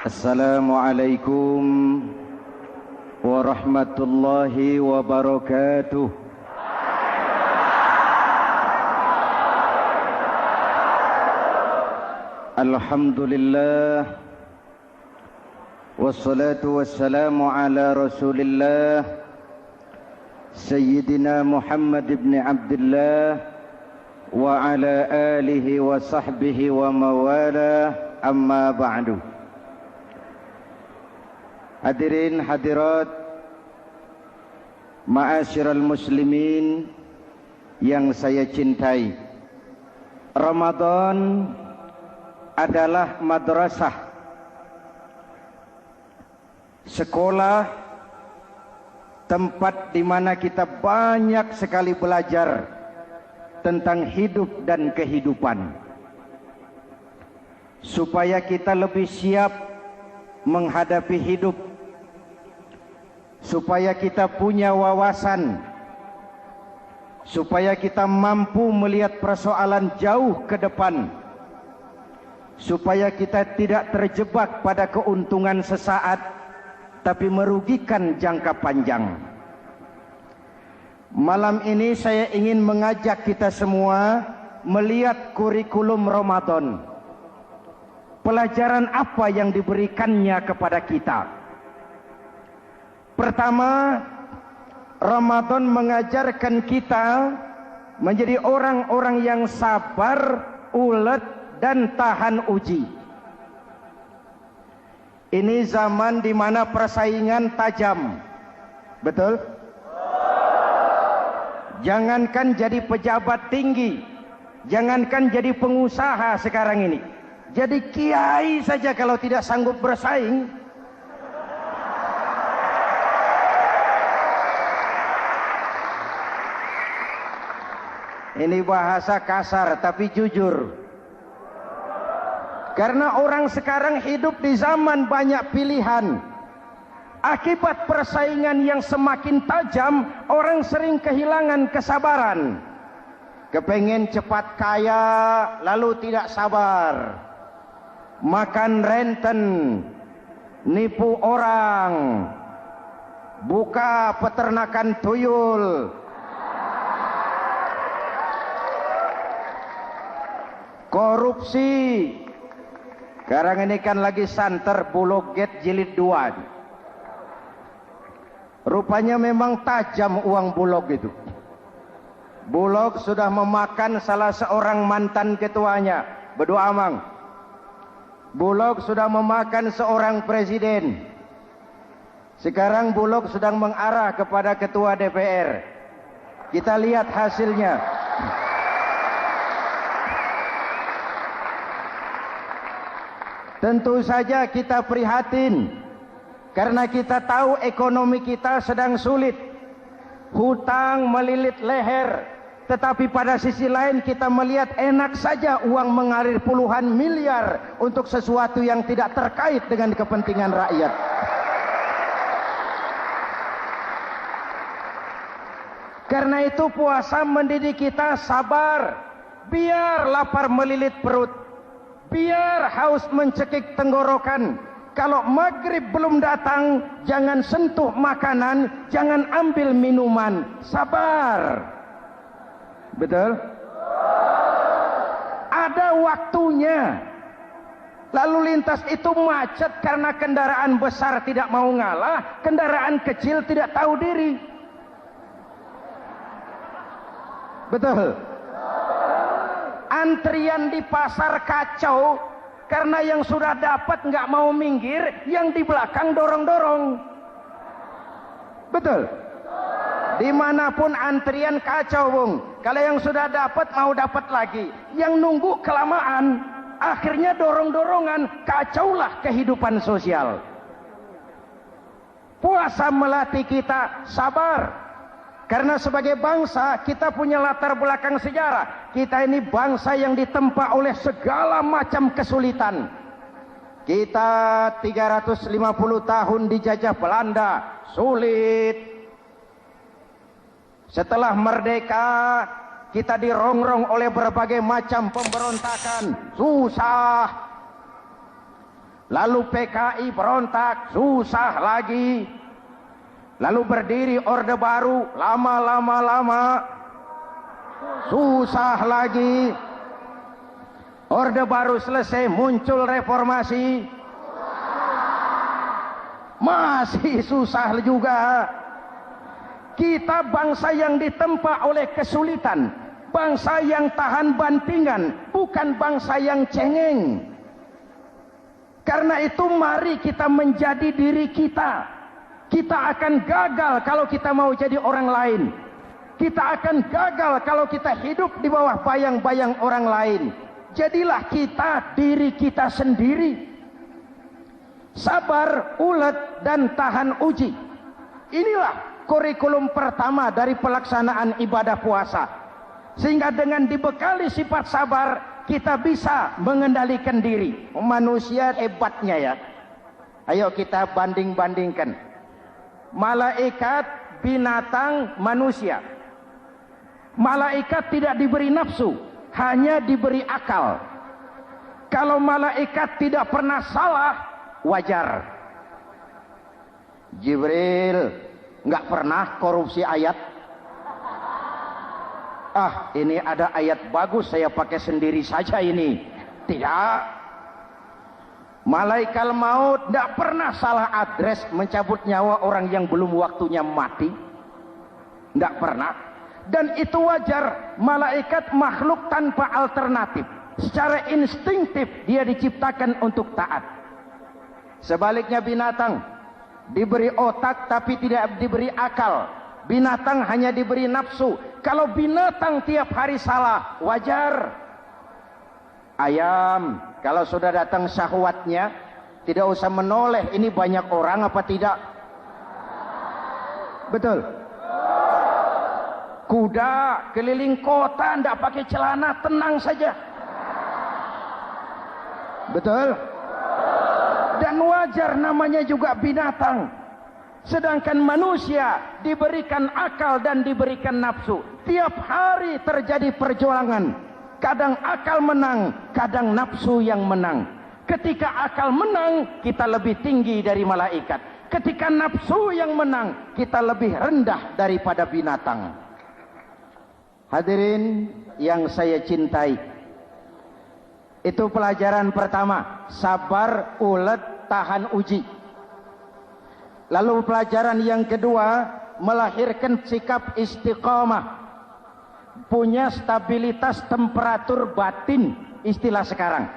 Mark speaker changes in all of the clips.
Speaker 1: Assalamualaikum warahmatullahi wabarakatuh. Alhamdulillah wassalatu wassalamu ala Rasulillah Sayyidina Muhammad ibn Abdullah wa ala alihi wa sahbihi wa mawala, amma ba'du. Hadirin hadirat ma'asyiral muslimin yang saya cintai, Ramadan adalah madrasah, sekolah, tempat di mana kita banyak sekali belajar tentang hidup dan kehidupan, supaya kita lebih siap menghadapi hidup, supaya kita punya wawasan, supaya kita mampu melihat persoalan jauh ke depan, supaya kita tidak terjebak pada keuntungan sesaat tapi merugikan jangka panjang. Malam ini saya ingin mengajak kita semua melihat kurikulum Ramadan. Pelajaran apa yang diberikannya kepada kita? Pertama, Ramadan mengajarkan kita menjadi orang-orang yang sabar, ulet, dan tahan uji. Ini zaman di mana persaingan tajam. Betul? Jangankan jadi pejabat tinggi, jangankan jadi pengusaha sekarang ini, jadi kiai saja kalau tidak sanggup bersaing, ini bahasa kasar tapi jujur. Karena orang sekarang hidup di zaman banyak pilihan. Akibat persaingan yang semakin tajam, orang sering kehilangan kesabaran. Kepengen cepat kaya, lalu tidak sabar. Makan renten, nipu orang, buka peternakan tuyul, korupsi. Sekarang ini kan lagi santer Bulog Gate jilid 2. Rupanya memang tajam uang Bulog itu. Bulog sudah memakan salah seorang mantan ketuanya, berdoa amang. Bulog sudah memakan seorang presiden. Sekarang Bulog sedang mengarah kepada ketua DPR. Kita lihat hasilnya. Tentu saja kita prihatin karena kita tahu ekonomi kita sedang sulit. Hutang melilit leher, tetapi pada sisi lain kita melihat enak saja uang mengalir puluhan miliar untuk sesuatu yang tidak terkait dengan kepentingan rakyat. Karena itu puasa mendidik kita sabar, biar lapar melilit perut, biar haus mencekik tenggorokan. Kalau maghrib belum datang, jangan sentuh makanan, jangan ambil minuman. Sabar. Betul? Ada waktunya. Lalu lintas itu macet karena kendaraan besar tidak mau ngalah, kendaraan kecil tidak tahu diri. Betul? Antrian di pasar kacau karena yang sudah dapat nggak mau minggir, yang di belakang dorong-dorong. Betul? Dimanapun antrian kacau, Bung. Kalau yang sudah dapat mau dapat lagi, yang nunggu kelamaan, akhirnya dorong-dorongan, kacaulah kehidupan sosial. Puasa melatih kita sabar. Karena sebagai bangsa kita punya latar belakang sejarah. Kita ini bangsa yang ditempa oleh segala macam kesulitan. Kita 350 tahun dijajah Belanda, sulit. Setelah merdeka, kita dirongrong oleh berbagai macam pemberontakan, susah. Lalu PKI berontak, susah lagi. Lalu berdiri Orde Baru, lama-lama susah lagi. Orde Baru selesai, muncul reformasi, masih susah juga. Kita bangsa yang ditempa oleh kesulitan, bangsa yang tahan bantingan, bukan bangsa yang cengeng. Karena itu mari kita menjadi diri kita. Kita akan gagal kalau kita mau jadi orang lain. Kita akan gagal kalau kita hidup di bawah bayang-bayang orang lain. Jadilah kita diri kita sendiri. Sabar, ulet, dan tahan uji. Inilah kurikulum pertama dari pelaksanaan ibadah puasa. Sehingga dengan dibekali sifat sabar, kita bisa mengendalikan diri. Manusia hebatnya ya. Ayo kita banding-bandingkan. Malaikat, binatang, manusia. Malaikat tidak diberi nafsu, hanya diberi akal. Kalau malaikat tidak pernah salah, wajar. Jibril nggak pernah korupsi ayat. Ah, ini ada ayat bagus, saya pakai sendiri saja ini. Tidak. Malaikat maut tidak pernah salah adres mencabut nyawa orang yang belum waktunya mati. Tidak pernah. Dan itu wajar. Malaikat makhluk tanpa alternatif. Secara instinktif dia diciptakan untuk taat. Sebaliknya binatang diberi otak tapi tidak diberi akal. Binatang hanya diberi nafsu. Kalau binatang tiap hari salah, wajar. Ayam, kalau sudah datang syahwatnya, tidak usah menoleh, ini banyak orang apa tidak. Betul. Kuda keliling kota, tidak pakai celana, tenang saja. Betul. Dan wajar, namanya juga binatang. Sedangkan manusia diberikan akal dan diberikan nafsu. Tiap hari terjadi perjuangan. Kadang akal menang, kadang nafsu yang menang. Ketika akal menang, kita lebih tinggi dari malaikat. Ketika nafsu yang menang, kita lebih rendah daripada binatang. Hadirin yang saya cintai, itu pelajaran pertama, sabar, ulet, tahan uji. Lalu pelajaran yang kedua, melahirkan sikap istiqomah, punya stabilitas temperatur batin, istilah sekarang.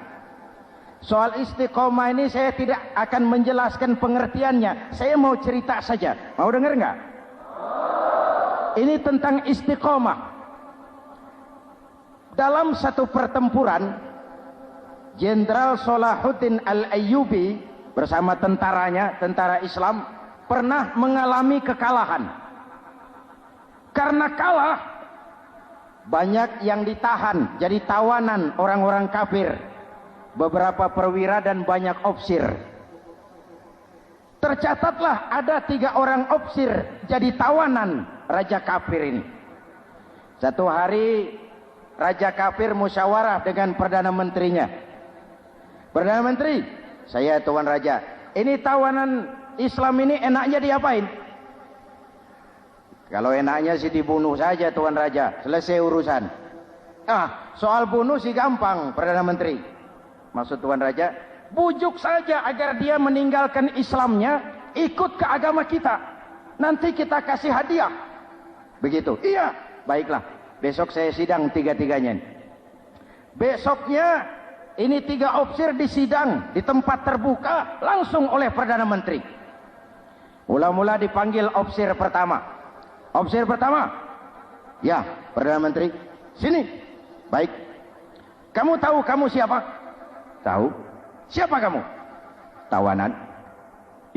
Speaker 1: Soal istiqomah ini saya tidak akan menjelaskan pengertiannya, saya mau cerita saja. Mau dengar nggak? Ini tentang istiqomah. Dalam satu pertempuran, Jenderal Salahuddin Al-Ayyubi bersama tentaranya, tentara Islam, pernah mengalami kekalahan. Karena kalah, banyak yang ditahan jadi tawanan orang-orang kafir, beberapa perwira dan banyak opsir. Tercatatlah ada 3 orang opsir jadi tawanan raja kafir ini. Satu hari raja kafir musyawarah dengan perdana menterinya. Perdana menteri, saya tuan raja, ini tawanan Islam ini enaknya diapain? Kalau enaknya sih dibunuh saja tuan raja, selesai urusan. Soal bunuh sih gampang, Perdana Menteri. Maksud tuan raja, bujuk saja agar dia meninggalkan Islamnya, ikut ke agama kita. Nanti kita kasih hadiah. Begitu. Iya, baiklah. Besok saya sidang 3-3-nya. Besoknya ini 3 opsir disidang di tempat terbuka langsung oleh Perdana Menteri. Mula-mula dipanggil opsir pertama. Opsir pertama, ya Perdana Menteri, sini. Baik. Kamu tahu kamu siapa? Tahu. Siapa kamu? Tawanan.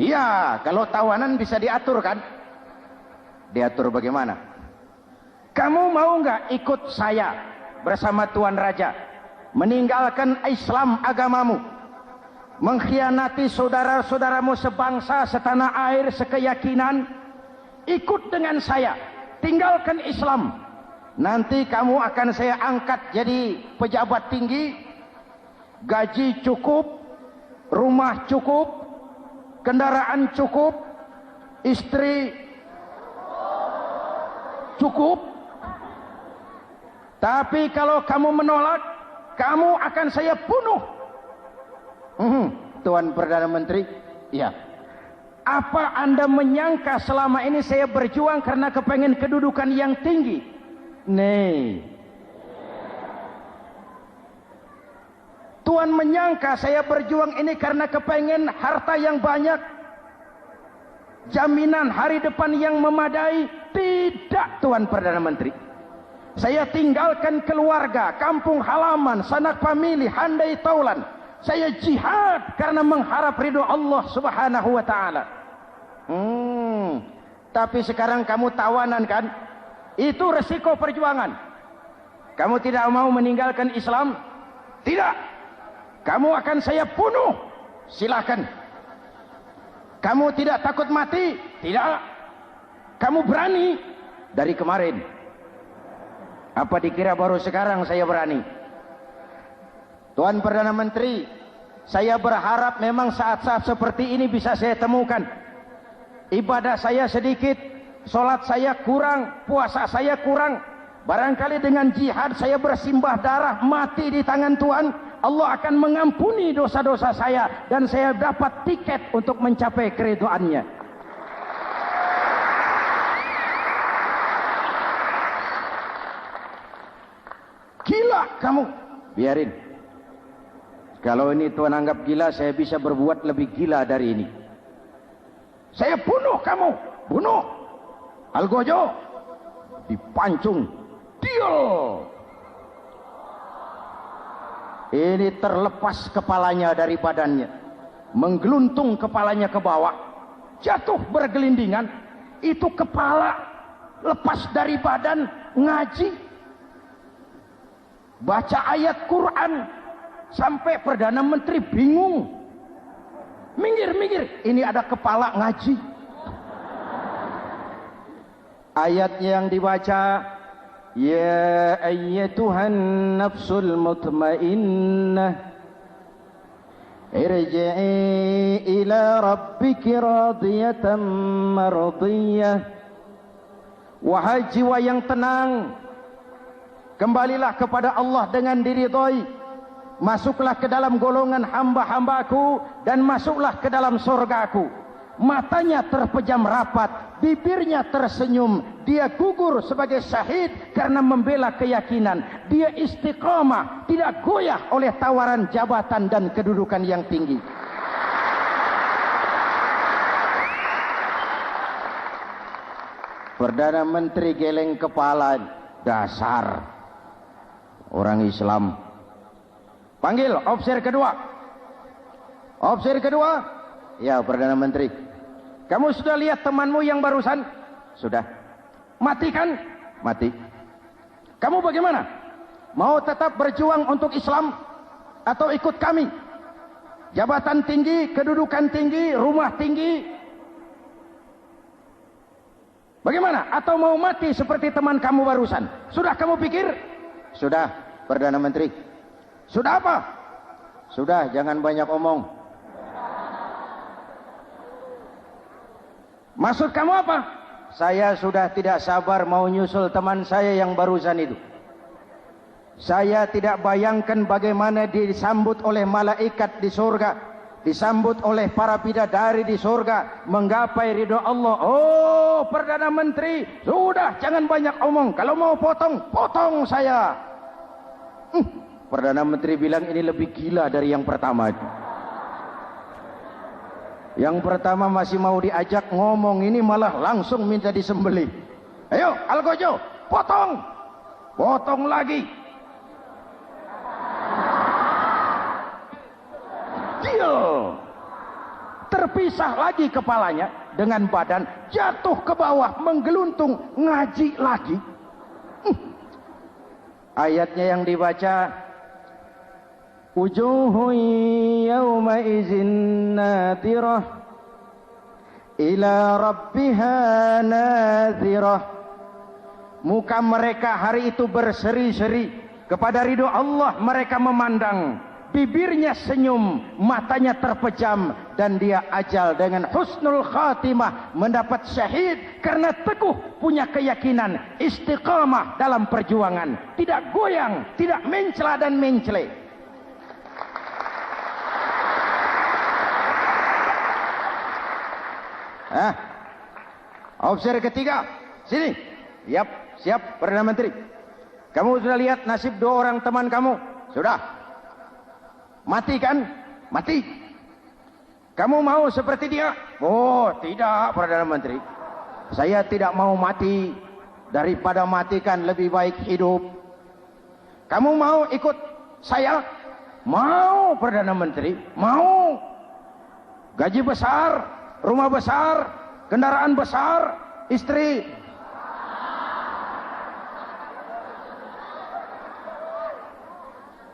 Speaker 1: Iya, kalau tawanan bisa diatur kan? Diatur bagaimana? Kamu mau nggak ikut saya bersama Tuan Raja meninggalkan Islam agamamu, mengkhianati saudara-saudaramu sebangsa, setanah air, sekeyakinan? Ikut dengan saya, tinggalkan Islam. Nanti kamu akan saya angkat jadi pejabat tinggi, gaji cukup, rumah cukup, kendaraan cukup, istri cukup. Tapi kalau kamu menolak, kamu akan saya bunuh. Tuan Perdana Menteri, ya. Apa Anda menyangka selama ini saya berjuang karena kepengen kedudukan yang tinggi? Nih. Tuan menyangka saya berjuang ini karena kepengen harta yang banyak, jaminan hari depan yang memadai? Tidak, Tuan Perdana Menteri. Saya tinggalkan keluarga, kampung halaman, sanak famili, handai taulan. Saya jihad karena mengharap ridho Allah Subhanahu wa ta'ala. Tapi sekarang kamu tawanan kan? Itu resiko perjuangan. Kamu tidak mau meninggalkan Islam? Tidak. Kamu akan saya bunuh. Silakan. Kamu tidak takut mati? Tidak. Kamu berani? Dari kemarin. Apa dikira baru sekarang saya berani? Tuan Perdana Menteri, saya berharap memang saat-saat seperti ini bisa saya temukan. Ibadah saya sedikit, solat saya kurang, puasa saya kurang. Barangkali dengan jihad saya bersimbah darah, mati di tangan Tuhan, Allah akan mengampuni dosa-dosa saya dan saya dapat tiket untuk mencapai keridhaannya. Gila kamu, biarin. Kalau ini Tuhan anggap gila, saya bisa berbuat lebih gila dari ini. Saya bunuh kamu, bunuh. Algojo dipancung, deal. Ini terlepas kepalanya dari badannya, menggeluntung kepalanya ke bawah, jatuh bergelindingan. Itu kepala lepas dari badan, ngaji, baca ayat Quran, sampai Perdana Menteri bingung. Minggir, ini ada kepala ngaji. Ayat yang dibaca, ya ayyatuhan nafsul mutmainnah, irji'i ila rabbiki radiyatan mardiyah. Wahai jiwa yang tenang, kembalilah kepada Allah dengan diridhoi. Masuklah ke dalam golongan hamba-hambaku dan masuklah ke dalam surgaku. Matanya terpejam rapat, bibirnya tersenyum. Dia gugur sebagai syahid karena membela keyakinan. Dia istiqamah, tidak goyah oleh tawaran jabatan dan kedudukan yang tinggi. Perdana Menteri geleng kepala, dasar orang Islam. Panggil officer kedua. Officer kedua. Ya, Perdana Menteri. Kamu sudah lihat temanmu yang barusan? Sudah. Mati kan? Mati. Kamu bagaimana? Mau tetap berjuang untuk Islam atau ikut kami? Jabatan tinggi, kedudukan tinggi, rumah tinggi. Bagaimana? Atau mau mati seperti teman kamu barusan? Sudah kamu pikir? Sudah, Perdana Menteri. Sudah apa? Sudah, jangan banyak omong. Maksud kamu apa? Saya sudah tidak sabar mau nyusul teman saya yang barusan itu. Saya tidak bayangkan bagaimana dia disambut oleh malaikat di surga, disambut oleh para bidadari di surga, menggapai ridho Allah. Oh, Perdana Menteri, sudah jangan banyak omong. Kalau mau potong, potong saya. Perdana Menteri bilang ini lebih gila dari yang pertama. Yang pertama masih mau diajak ngomong, ini malah langsung minta disembelih. Ayo, Algojo, potong. Potong lagi. Deal. Terpisah lagi kepalanya dengan badan, jatuh ke bawah, menggeluntung, ngaji lagi. Ayatnya yang dibaca, wujuhun yawma izin nadirah ila rabbiha nadirah. Muka mereka hari itu berseri-seri kepada ridho Allah. Mereka memandang bibirnya senyum, matanya terpejam, dan dia ajal dengan husnul khatimah, mendapat syahid karena teguh punya keyakinan, istiqamah dalam perjuangan, tidak goyang, tidak mencela dan mencele. Officer ketiga, sini. Siap, Perdana Menteri. Kamu sudah lihat nasib 2 orang teman kamu? Sudah. Mati kan? Mati. Kamu mau seperti dia? Oh, tidak, Perdana Menteri. Saya tidak mau mati. Daripada matikan lebih baik hidup. Kamu mau ikut saya? Mau, Perdana Menteri. Mau. Gaji besar, rumah besar, kendaraan besar, istri.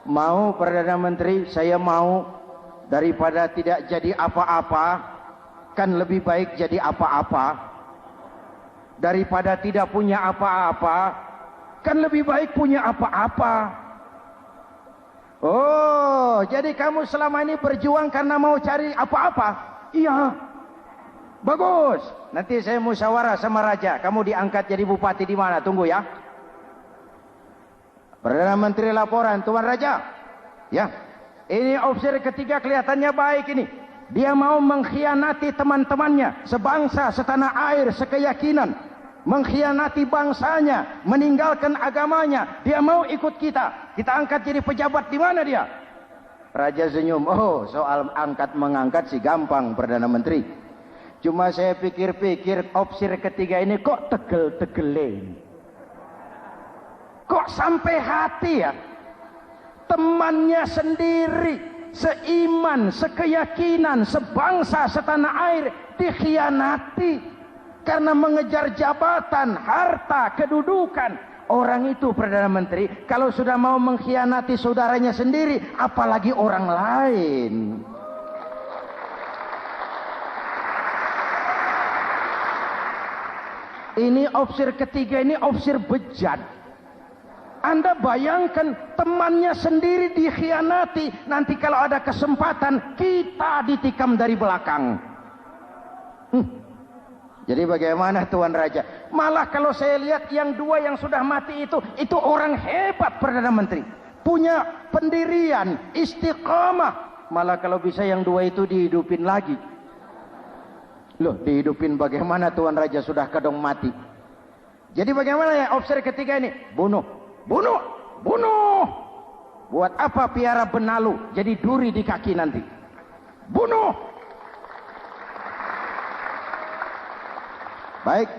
Speaker 1: Mau, Perdana Menteri, saya mau. Daripada tidak jadi apa-apa, kan lebih baik jadi apa-apa. Daripada tidak punya apa-apa, kan lebih baik punya apa-apa. Oh, jadi kamu selama ini berjuang karena mau cari apa-apa? Iya. Bagus. Nanti saya musyawarah sama raja. Kamu diangkat jadi bupati di mana? Tunggu ya. Perdana Menteri laporan, Tuan Raja. Ya, ini officer ketiga kelihatannya baik ini. Dia mau mengkhianati teman-temannya, sebangsa, setanah air, sekeyakinan. Mengkhianati bangsanya, meninggalkan agamanya. Dia mau ikut kita. Kita angkat jadi pejabat di mana dia? Raja senyum. Oh, soal angkat mengangkat sih gampang, Perdana Menteri. Cuma saya pikir-pikir officer ketiga ini kok tegel-tegelin. Kok sampai hati ya? Temannya sendiri, seiman, sekeyakinan, sebangsa, setanah air dikhianati karena mengejar jabatan, harta, kedudukan. Orang itu, Perdana Menteri, kalau sudah mau mengkhianati saudaranya sendiri, apalagi orang lain. Ini officer ketiga, ini officer bejat. Anda bayangkan temannya sendiri dikhianati. Nanti kalau ada kesempatan kita ditikam dari belakang. Jadi bagaimana Tuan Raja? Malah kalau saya lihat yang 2 yang sudah mati itu orang hebat, Perdana Menteri. Punya pendirian, istiqamah. Malah kalau bisa yang 2 itu dihidupin lagi. Loh, dihidupin bagaimana Tuan Raja, sudah kadung mati. Jadi bagaimana ya officer ketiga ini? Bunuh. Buat apa piara benalu jadi duri di kaki nanti? Bunuh. Baik,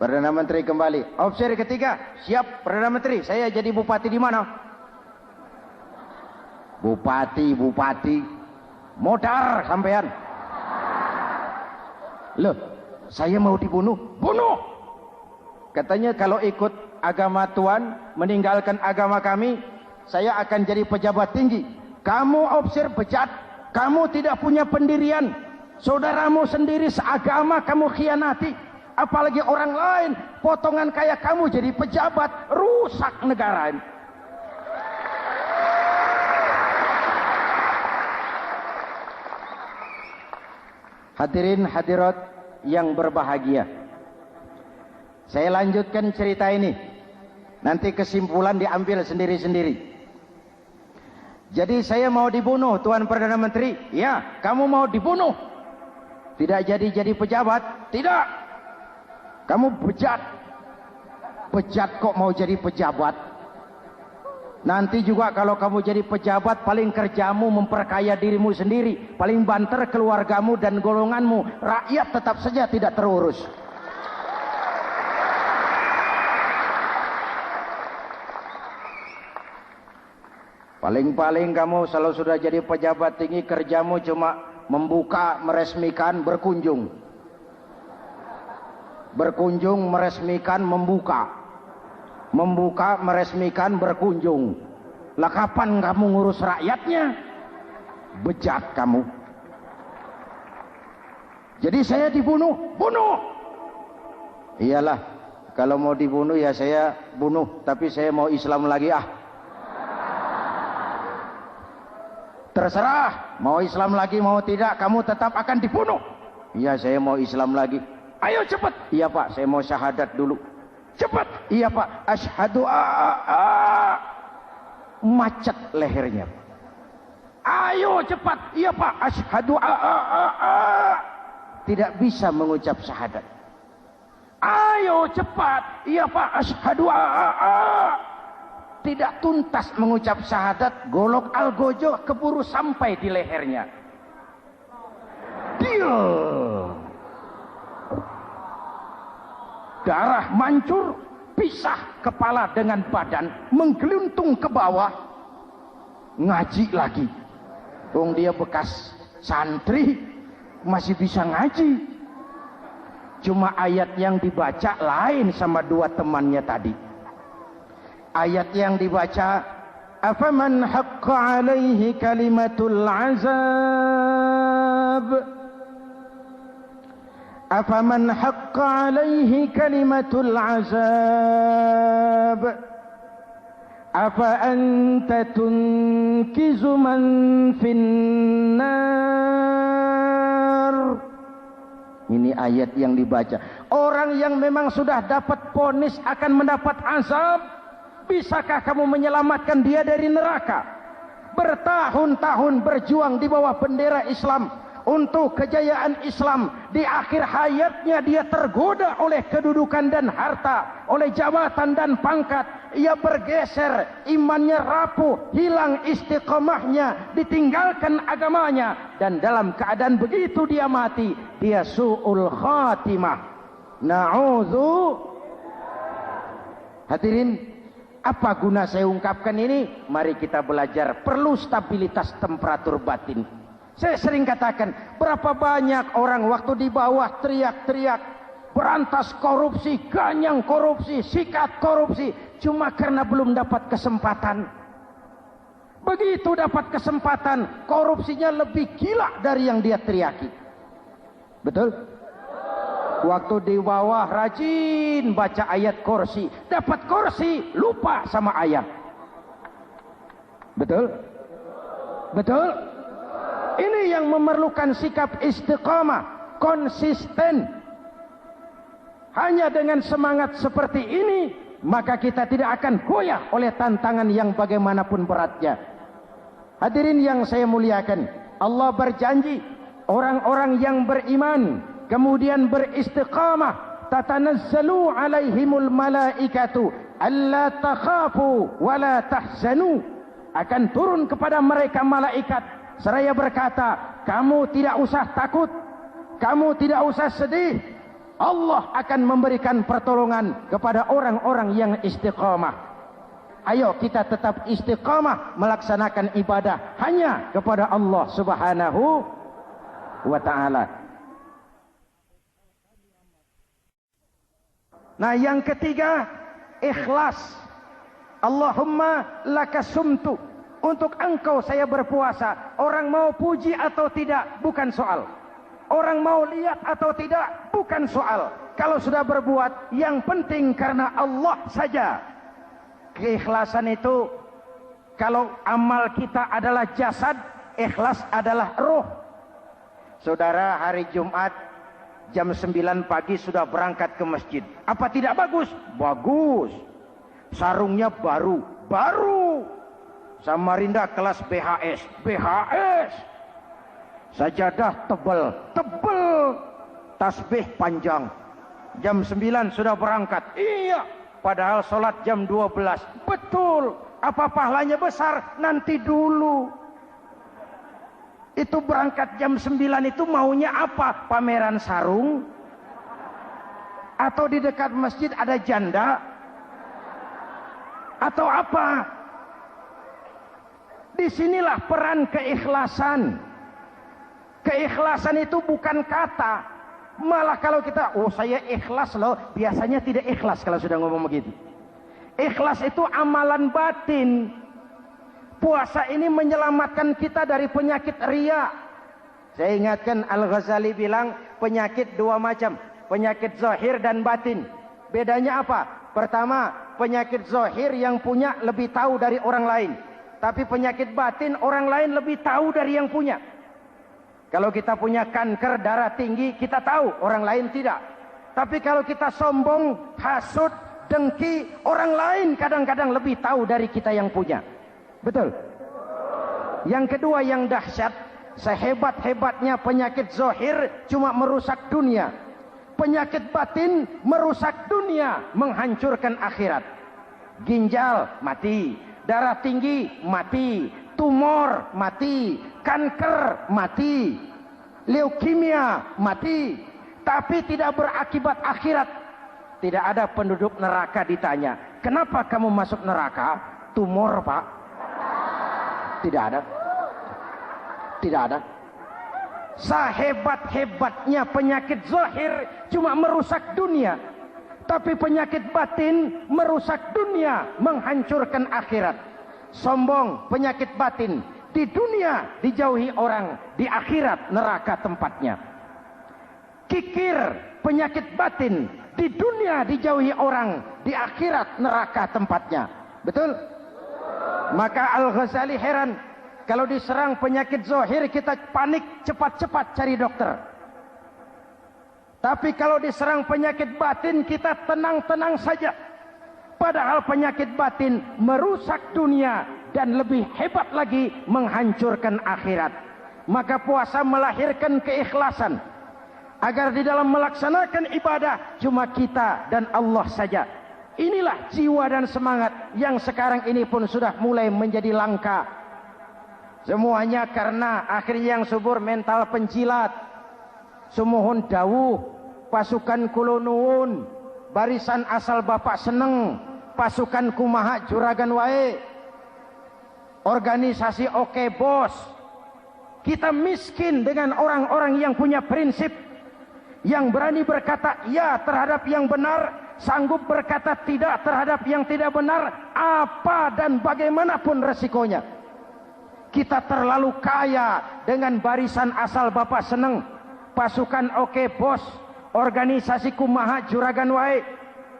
Speaker 1: Perdana Menteri kembali. Officer ketiga, siap Perdana Menteri. Saya jadi bupati di mana? Bupati. Modar sampean. Loh, saya mau dibunuh. Bunuh. Katanya kalau ikut agama Tuan, meninggalkan agama kami, saya akan jadi pejabat tinggi. Kamu officer bejat, kamu tidak punya pendirian. Saudaramu sendiri seagama kamu khianati, apalagi orang lain. Potongan kayak kamu jadi pejabat, rusak negara ini. Hadirin hadirat yang berbahagia, saya lanjutkan cerita ini. Nanti kesimpulan diambil sendiri-sendiri. Jadi saya mau dibunuh, Tuan Perdana Menteri. Ya, kamu mau dibunuh. Tidak jadi pejabat? Tidak. Kamu bejat. Bejat kok mau jadi pejabat? Nanti juga kalau kamu jadi pejabat, paling kerjamu memperkaya dirimu sendiri. Paling banter keluargamu dan golonganmu. Rakyat tetap saja tidak terurus. Paling-paling kamu kalau sudah jadi pejabat tinggi, kerjamu cuma membuka, meresmikan, berkunjung. Berkunjung, meresmikan, membuka. Membuka, meresmikan, berkunjung. Lah kapan kamu ngurus rakyatnya? Bejat kamu. Jadi saya dibunuh, bunuh. Iyalah, kalau mau dibunuh ya saya bunuh, tapi saya mau Islam lagi ah. Terserah, mau Islam lagi mau tidak, kamu tetap akan dibunuh. Iya, saya mau Islam lagi. Ayo cepat. Iya Pak, saya mau syahadat dulu. Cepat. Iya Pak, asyhadu macet lehernya. Ayo cepat. Iya Pak, asyhadu tidak bisa mengucap syahadat. Ayo cepat. Iya Pak, asyhadu tidak tuntas mengucap syahadat, golok algojo keburu sampai di lehernya. Deal. Darah mancur, pisah kepala dengan badan, menggeluntung ke bawah. Ngaji lagi. Wong dia bekas santri, masih bisa ngaji. Cuma ayat yang dibaca lain sama dua temannya tadi. Ayat yang dibaca, afaman haqqa alaihi kalimatul azab, afaman haqqa alaihi kalimatul azab, afa anta tunkizu man finnar. Ini ayat yang dibaca. Orang yang memang sudah dapat vonis akan mendapat azab, bisakah kamu menyelamatkan dia dari neraka? Bertahun-tahun berjuang di bawah bendera Islam untuk kejayaan Islam. Di akhir hayatnya dia tergoda oleh kedudukan dan harta, oleh jabatan dan pangkat. Ia bergeser, imannya rapuh, hilang istiqomahnya, ditinggalkan agamanya, dan dalam keadaan begitu dia mati. Dia su'ul khatimah. Na'udzu. Hadirin, apa guna saya ungkapkan ini? Mari kita belajar. Perlu stabilitas temperatur batin. Saya sering katakan, berapa banyak orang waktu di bawah teriak-teriak, berantas korupsi, ganyang korupsi, sikat korupsi, cuma karena belum dapat kesempatan. Begitu dapat kesempatan, korupsinya lebih gila dari yang dia teriaki. Betul? Waktu di bawah rajin baca ayat kursi, dapat kursi, lupa sama ayat. Betul? Betul? Ini yang memerlukan sikap istiqamah, konsisten. Hanya dengan semangat seperti ini, maka kita tidak akan goyah oleh tantangan yang bagaimanapun beratnya. Hadirin yang saya muliakan, Allah berjanji, orang-orang yang beriman, kemudian beristiqamah, tatanazzalu alaihimul malaikatu alla takhafu wa la tahzanu. Akan turun kepada mereka malaikat, seraya berkata, kamu tidak usah takut, kamu tidak usah sedih. Allah akan memberikan pertolongan kepada orang-orang yang istiqamah. Ayo kita tetap istiqamah melaksanakan ibadah hanya kepada Allah Subhanahu wa ta'ala. Nah, yang ketiga, ikhlas. Allahumma lakasumtu. Untuk engkau saya berpuasa. Orang mau puji atau tidak bukan soal. Orang mau lihat atau tidak bukan soal. Kalau sudah berbuat, yang penting karena Allah saja. Keikhlasan itu, kalau amal kita adalah jasad, ikhlas adalah roh. Saudara, hari Jumat jam 9 pagi sudah berangkat ke masjid. Apa tidak bagus? Bagus. Sarungnya baru. Samarinda kelas BHS. Sajadah tebal. Tasbih panjang. Jam 9 sudah berangkat. Iya. Padahal sholat jam 12. Betul. Apa pahalanya besar? Nanti dulu. Itu berangkat jam 9 itu maunya apa? Pameran sarung? Atau di dekat masjid ada janda? Atau apa? Disinilah peran keikhlasan. Keikhlasan itu bukan kata. Malah kalau kita, oh saya ikhlas loh, biasanya tidak ikhlas kalau sudah ngomong begitu. Ikhlas itu amalan batin. Puasa ini menyelamatkan kita dari penyakit riya. Saya ingatkan Al-Ghazali bilang penyakit dua macam, penyakit zahir dan batin. Bedanya apa? Pertama, penyakit zahir yang punya lebih tahu dari orang lain. Tapi penyakit batin orang lain lebih tahu dari yang punya. Kalau kita punya kanker darah tinggi, kita tahu, orang lain tidak. Tapi kalau kita sombong, hasut, dengki, orang lain kadang-kadang lebih tahu dari kita yang punya. Betul? Yang kedua yang dahsyat, sehebat-hebatnya penyakit zahir cuma merusak dunia. Penyakit batin merusak dunia, menghancurkan akhirat. Ginjal mati, darah tinggi mati, tumor mati, kanker mati, leukemia mati, tapi tidak berakibat akhirat. Tidak ada penduduk neraka ditanya, kenapa kamu masuk neraka? Tumor, Pak. Tidak ada. Tidak ada. Sehebat-hebatnya penyakit zahir cuma merusak dunia, tapi penyakit batin merusak dunia, menghancurkan akhirat. Sombong, penyakit batin, di dunia dijauhi orang, di akhirat neraka tempatnya. Kikir, penyakit batin, di dunia dijauhi orang, di akhirat neraka tempatnya. Betul? Maka Al-Ghazali heran, kalau diserang penyakit zahir kita panik, cepat-cepat cari dokter. Tapi kalau diserang penyakit batin kita tenang-tenang saja. Padahal penyakit batin merusak dunia dan lebih hebat lagi menghancurkan akhirat. Maka puasa melahirkan keikhlasan. Agar di dalam melaksanakan ibadah cuma kita dan Allah saja. Inilah jiwa dan semangat yang sekarang ini pun sudah mulai menjadi langka. Semuanya karena akhirnya yang subur mental penjilat. Sumuhun dawuh, pasukan kulonuun, barisan asal bapak seneng, pasukan kumaha juragan wae, organisasi oke bos. Kita miskin dengan orang-orang yang punya prinsip, yang berani berkata ya terhadap yang benar, sanggup berkata tidak terhadap yang tidak benar, apa dan bagaimanapun resikonya. Kita terlalu kaya dengan barisan asal bapak seneng, pasukan oke bos, organisasi kumaha juragan wae,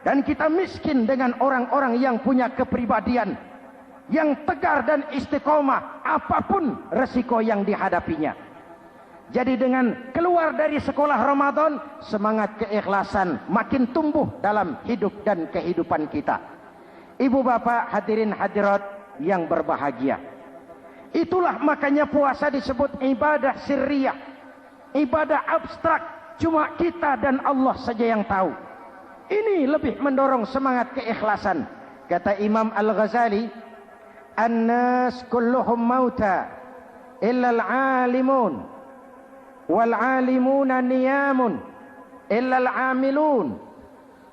Speaker 1: dan kita miskin dengan orang-orang yang punya kepribadian, yang tegar dan istiqomah apapun resiko yang dihadapinya. Jadi dengan keluar dari sekolah Ramadan, semangat keikhlasan makin tumbuh dalam hidup dan kehidupan kita. Ibu bapak hadirin hadirat yang berbahagia, itulah makanya puasa disebut ibadah sirriyah, ibadah abstrak, cuma kita dan Allah saja yang tahu. Ini lebih mendorong semangat keikhlasan. Kata Imam Al-Ghazali, "An-nas kulluhum mauta illa al-alimun, wal-alimuna niyamun illa al-amilun,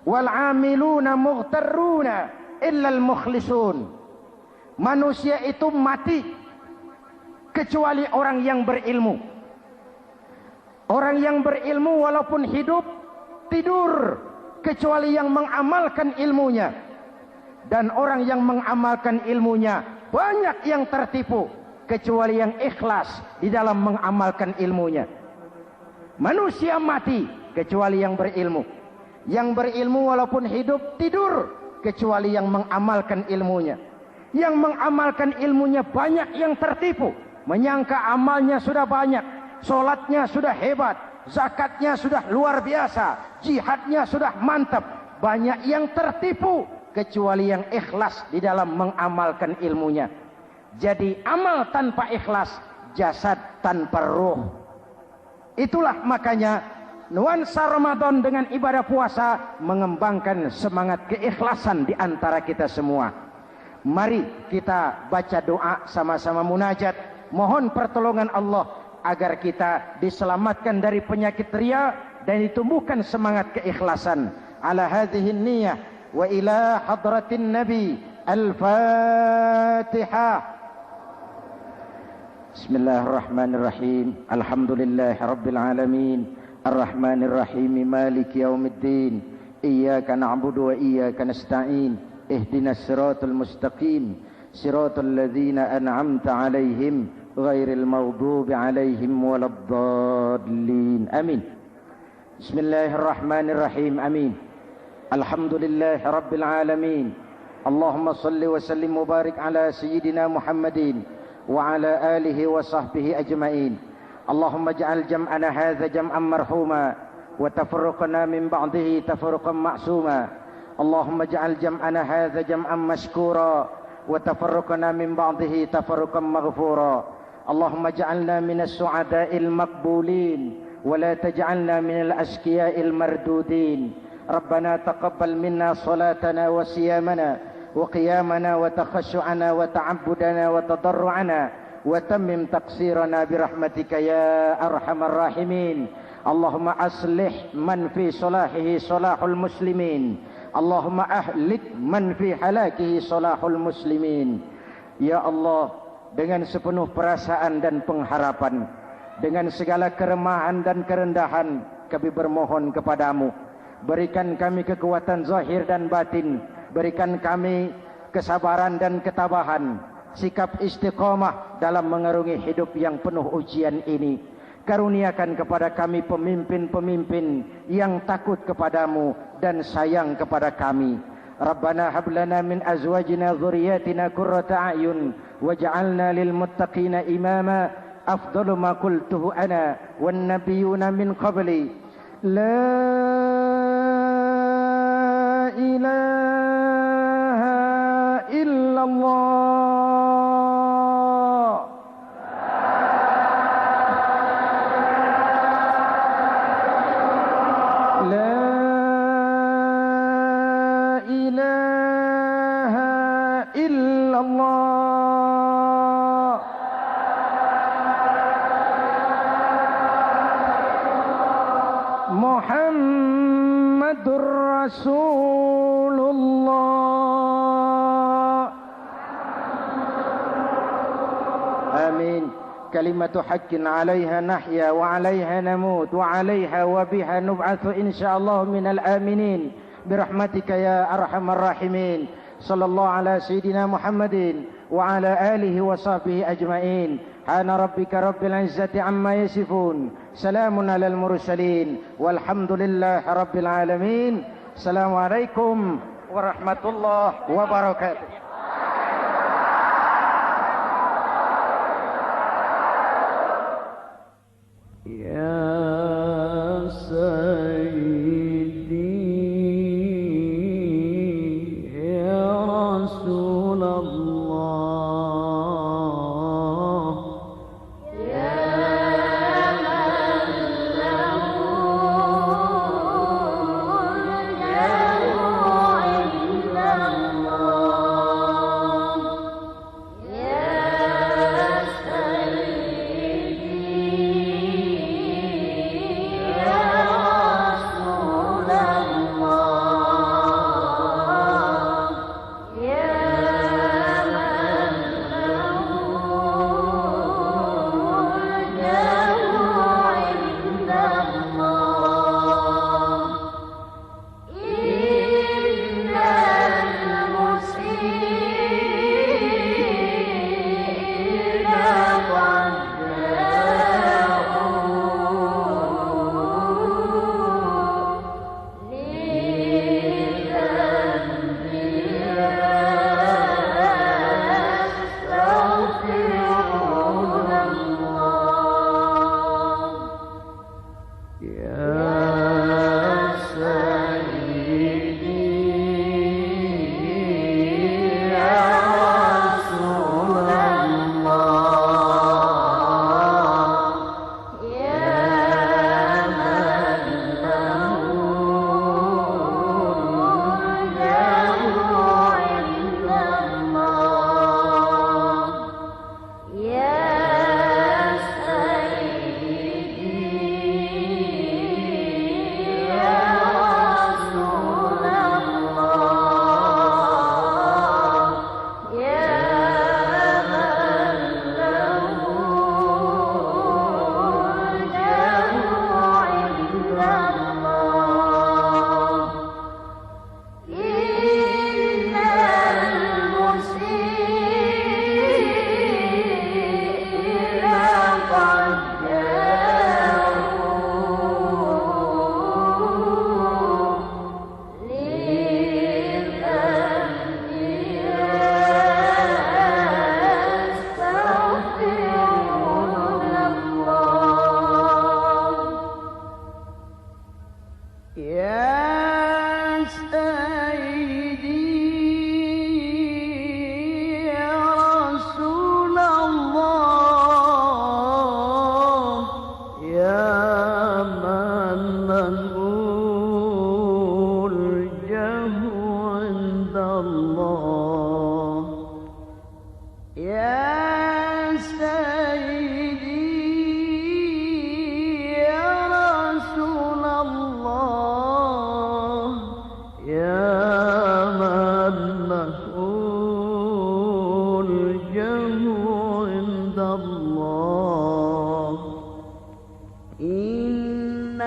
Speaker 1: wal-amiluna mughtarruna illa al-mukhlisun." Manusia itu mati kecuali orang yang berilmu. Orang yang berilmu walaupun hidup tidur, kecuali yang mengamalkan ilmunya. Dan orang yang mengamalkan ilmunya banyak yang tertipu, kecuali yang ikhlas di dalam mengamalkan ilmunya. Manusia mati kecuali yang berilmu. Yang berilmu walaupun hidup tidur, kecuali yang mengamalkan ilmunya. Yang mengamalkan ilmunya banyak yang tertipu, menyangka amalnya sudah banyak, solatnya sudah hebat, zakatnya sudah luar biasa, jihadnya sudah mantap. Banyak yang tertipu kecuali yang ikhlas di dalam mengamalkan ilmunya. Jadi amal tanpa ikhlas, jasad tanpa ruh. Itulah makanya nuansa Ramadan dengan ibadah puasa mengembangkan semangat keikhlasan di antara kita semua. Mari kita baca doa sama-sama munajat, mohon pertolongan Allah agar kita diselamatkan dari penyakit riya dan ditumbuhkan semangat keikhlasan. Ala hadhihi niyyah wa ila hadratin nabi. Al-Fatihah. Bismillahirrahmanirrahim. Alhamdulillahi rabbil alamin. Ar-Rahmanir Rahim. Maliki yaumiddin. Iyyaka na'budu wa iyyaka nasta'in. Ihdinas siratal mustaqim. Siratal ladzina an'amta 'alaihim ghairil maghdubi 'alaihim waladdallin. Amin. Bismillahirrahmanirrahim. Amin. Alhamdulillahi rabbil alamin. اللهم صل وسلم وبارك على سيدنا محمد وعلى آله وصحبه أجمعين. اللهم اجعل جمعنا هذا جمعا مرحوما وتفرقنا من بعده تفرقا معصوما. اللهم اجعل جمعنا هذا جمعا مشكورا وتفرقنا من بعده تفرقا مغفورا. اللهم اجعلنا من السعداء المقبولين ولا تجعلنا من الأشقياء المردودين. ربنا تقبل منا صلاتنا وصيامنا وقيامنا وتخشعنا وتعبدنا وتضرعنا وتمم تقصيرنا برحمتك يا أرحم الراحمين. اللهم أصلح من في صلاحه صلاح المسلمين. اللهم أهلك من في هلاكه صلاح المسلمين. Ya Allah, dengan sepenuh perasaan dan pengharapan, dengan segala keremahan dan kerendahan, kami bermohon kepadamu, berikan kami kekuatan zahir dan batin, berikan kami kesabaran dan ketabahan, sikap istiqamah dalam mengarungi hidup yang penuh ujian ini. Karuniakan kepada kami pemimpin-pemimpin yang takut kepadamu dan sayang kepada kami. Rabbana hab lana min azwajina dhurriyyatina qurrata a'yun waj'alna lil muttaqina imama. Afdalu ma qultuhu ana wan nabiyyuna min qabli. La ilaha illallah. Muhammadur Rasulullah. Amin. Kalimatu haqqin 'alaiha nahya wa 'alaiha namut wa 'alaiha wa biha nub'atsu insyaallah minal aminin birahmatika ya arhamar rahimin. Sallallahu ala sayyidina Muhammadin wa ala alihi wa sahbihi ajma'in. Ana rabbika rabbil izzati amma yasifun. Salamun alal mursalin walhamdulillahi rabbil alamin. Assalamualaikum warahmatullahi wabarakatuh. Ya Sayyidi ya Rasulullah.
Speaker 2: Allah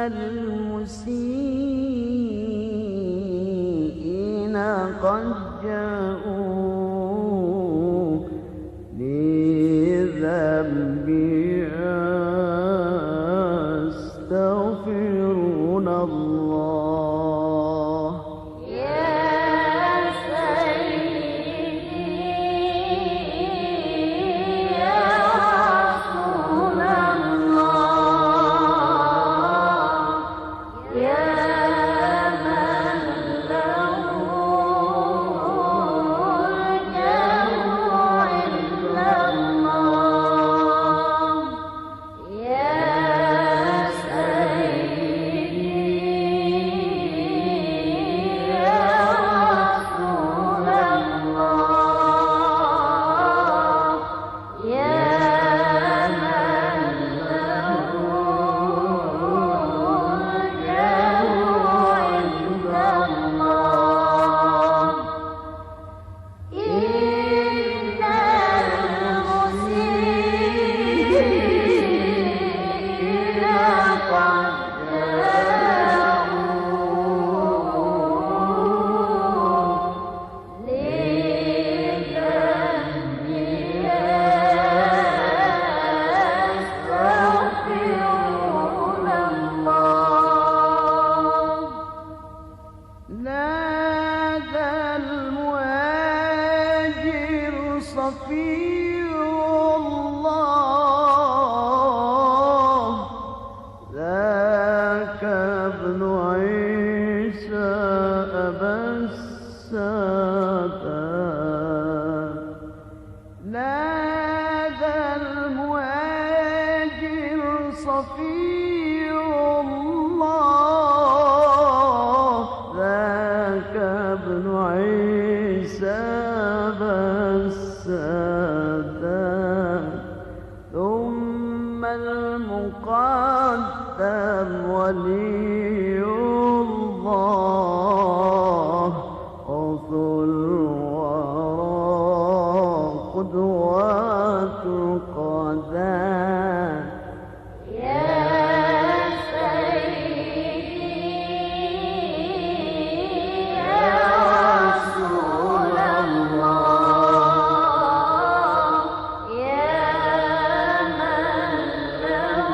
Speaker 2: المسيئين قد جاءوا لذنبي يستغفرون الله.
Speaker 3: يا سيدي يا رسول الله يا من له الجو عند الله. يا سيدي يا رسول الله يا من له الجو عند الله. إن المسيئين قد جاءوا لذنبي يستغفرون الله.
Speaker 2: نادى المهاجر صفي الله ذاك ابن عيسى أبا السادات. نادى المهاجر صفي الله ذاك ابن عيسى أبا السادات. ثم المقدم ولي الله أوصى الورى قدوات القضاء.
Speaker 3: يا سيدي يا رسول الله يا من له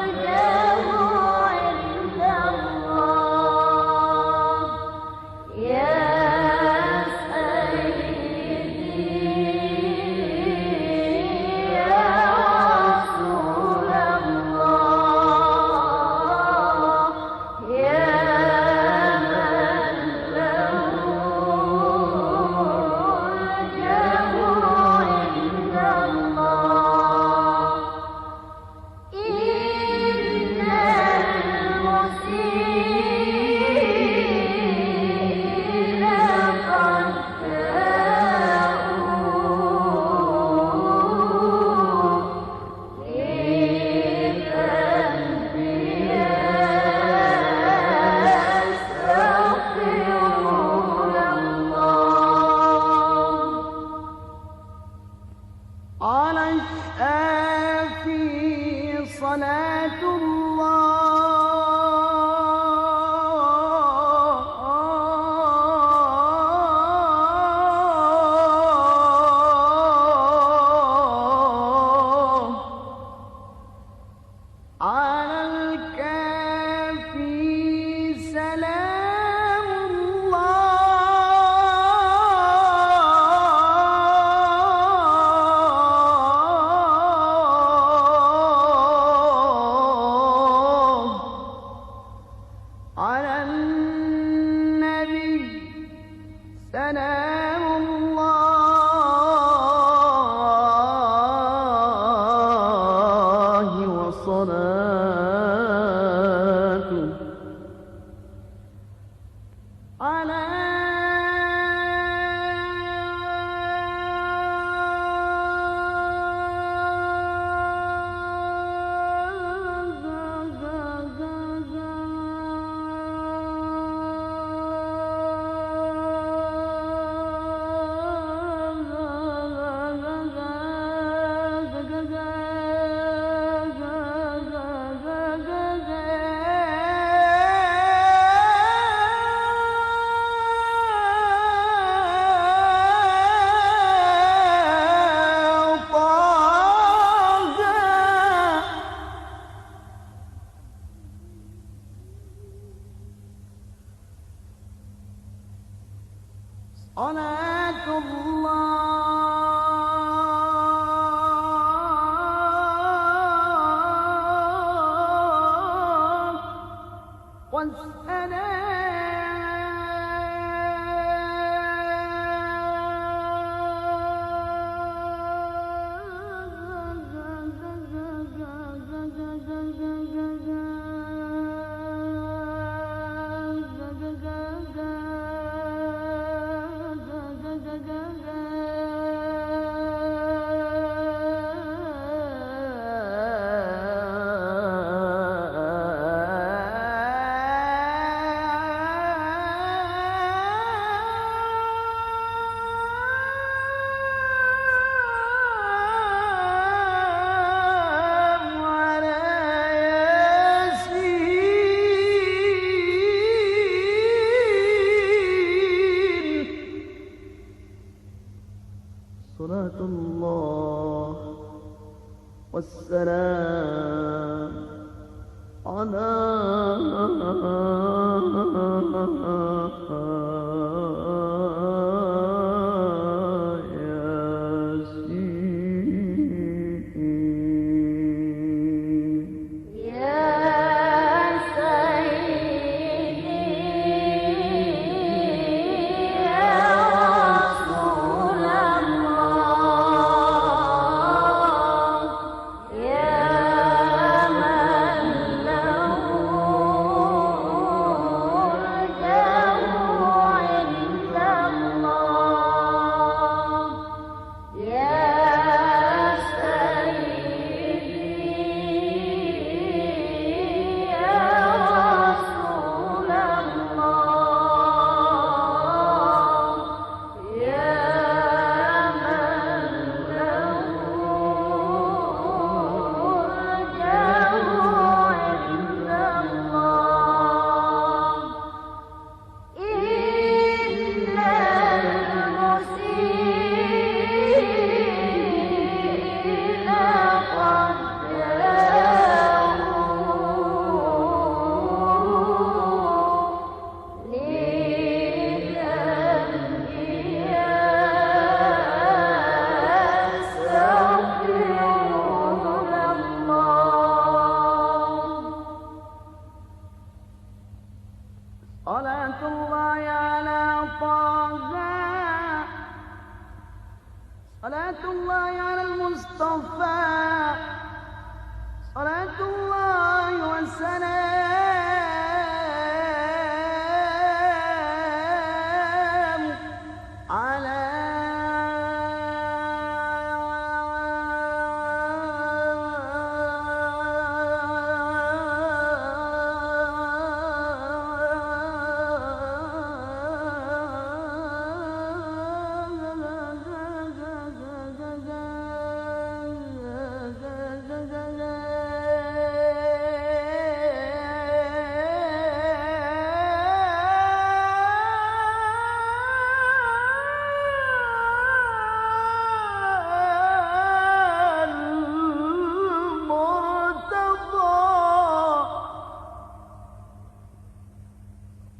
Speaker 3: الجو عند الله. يا سيدي يا رسول الله يا من له الجو عند الله. إن المسيئين قد جاءوا لذنبي يستغفرون الله.
Speaker 2: على الشافي صلاة الله على الكافي سلام الله. صلاة الله والسلام على ياسين صلاة الله والسلام على ياسين
Speaker 3: يا سيدي يا رسول الله يا من له الجو عند الله يا سيدي يا رسول الله يا من له الجو عند الله إن المسيء قد جاءوا للأنبياء يستغفرون الله صلاة الله على طه صلاة الله على المصطفى صلاة الله والسلام على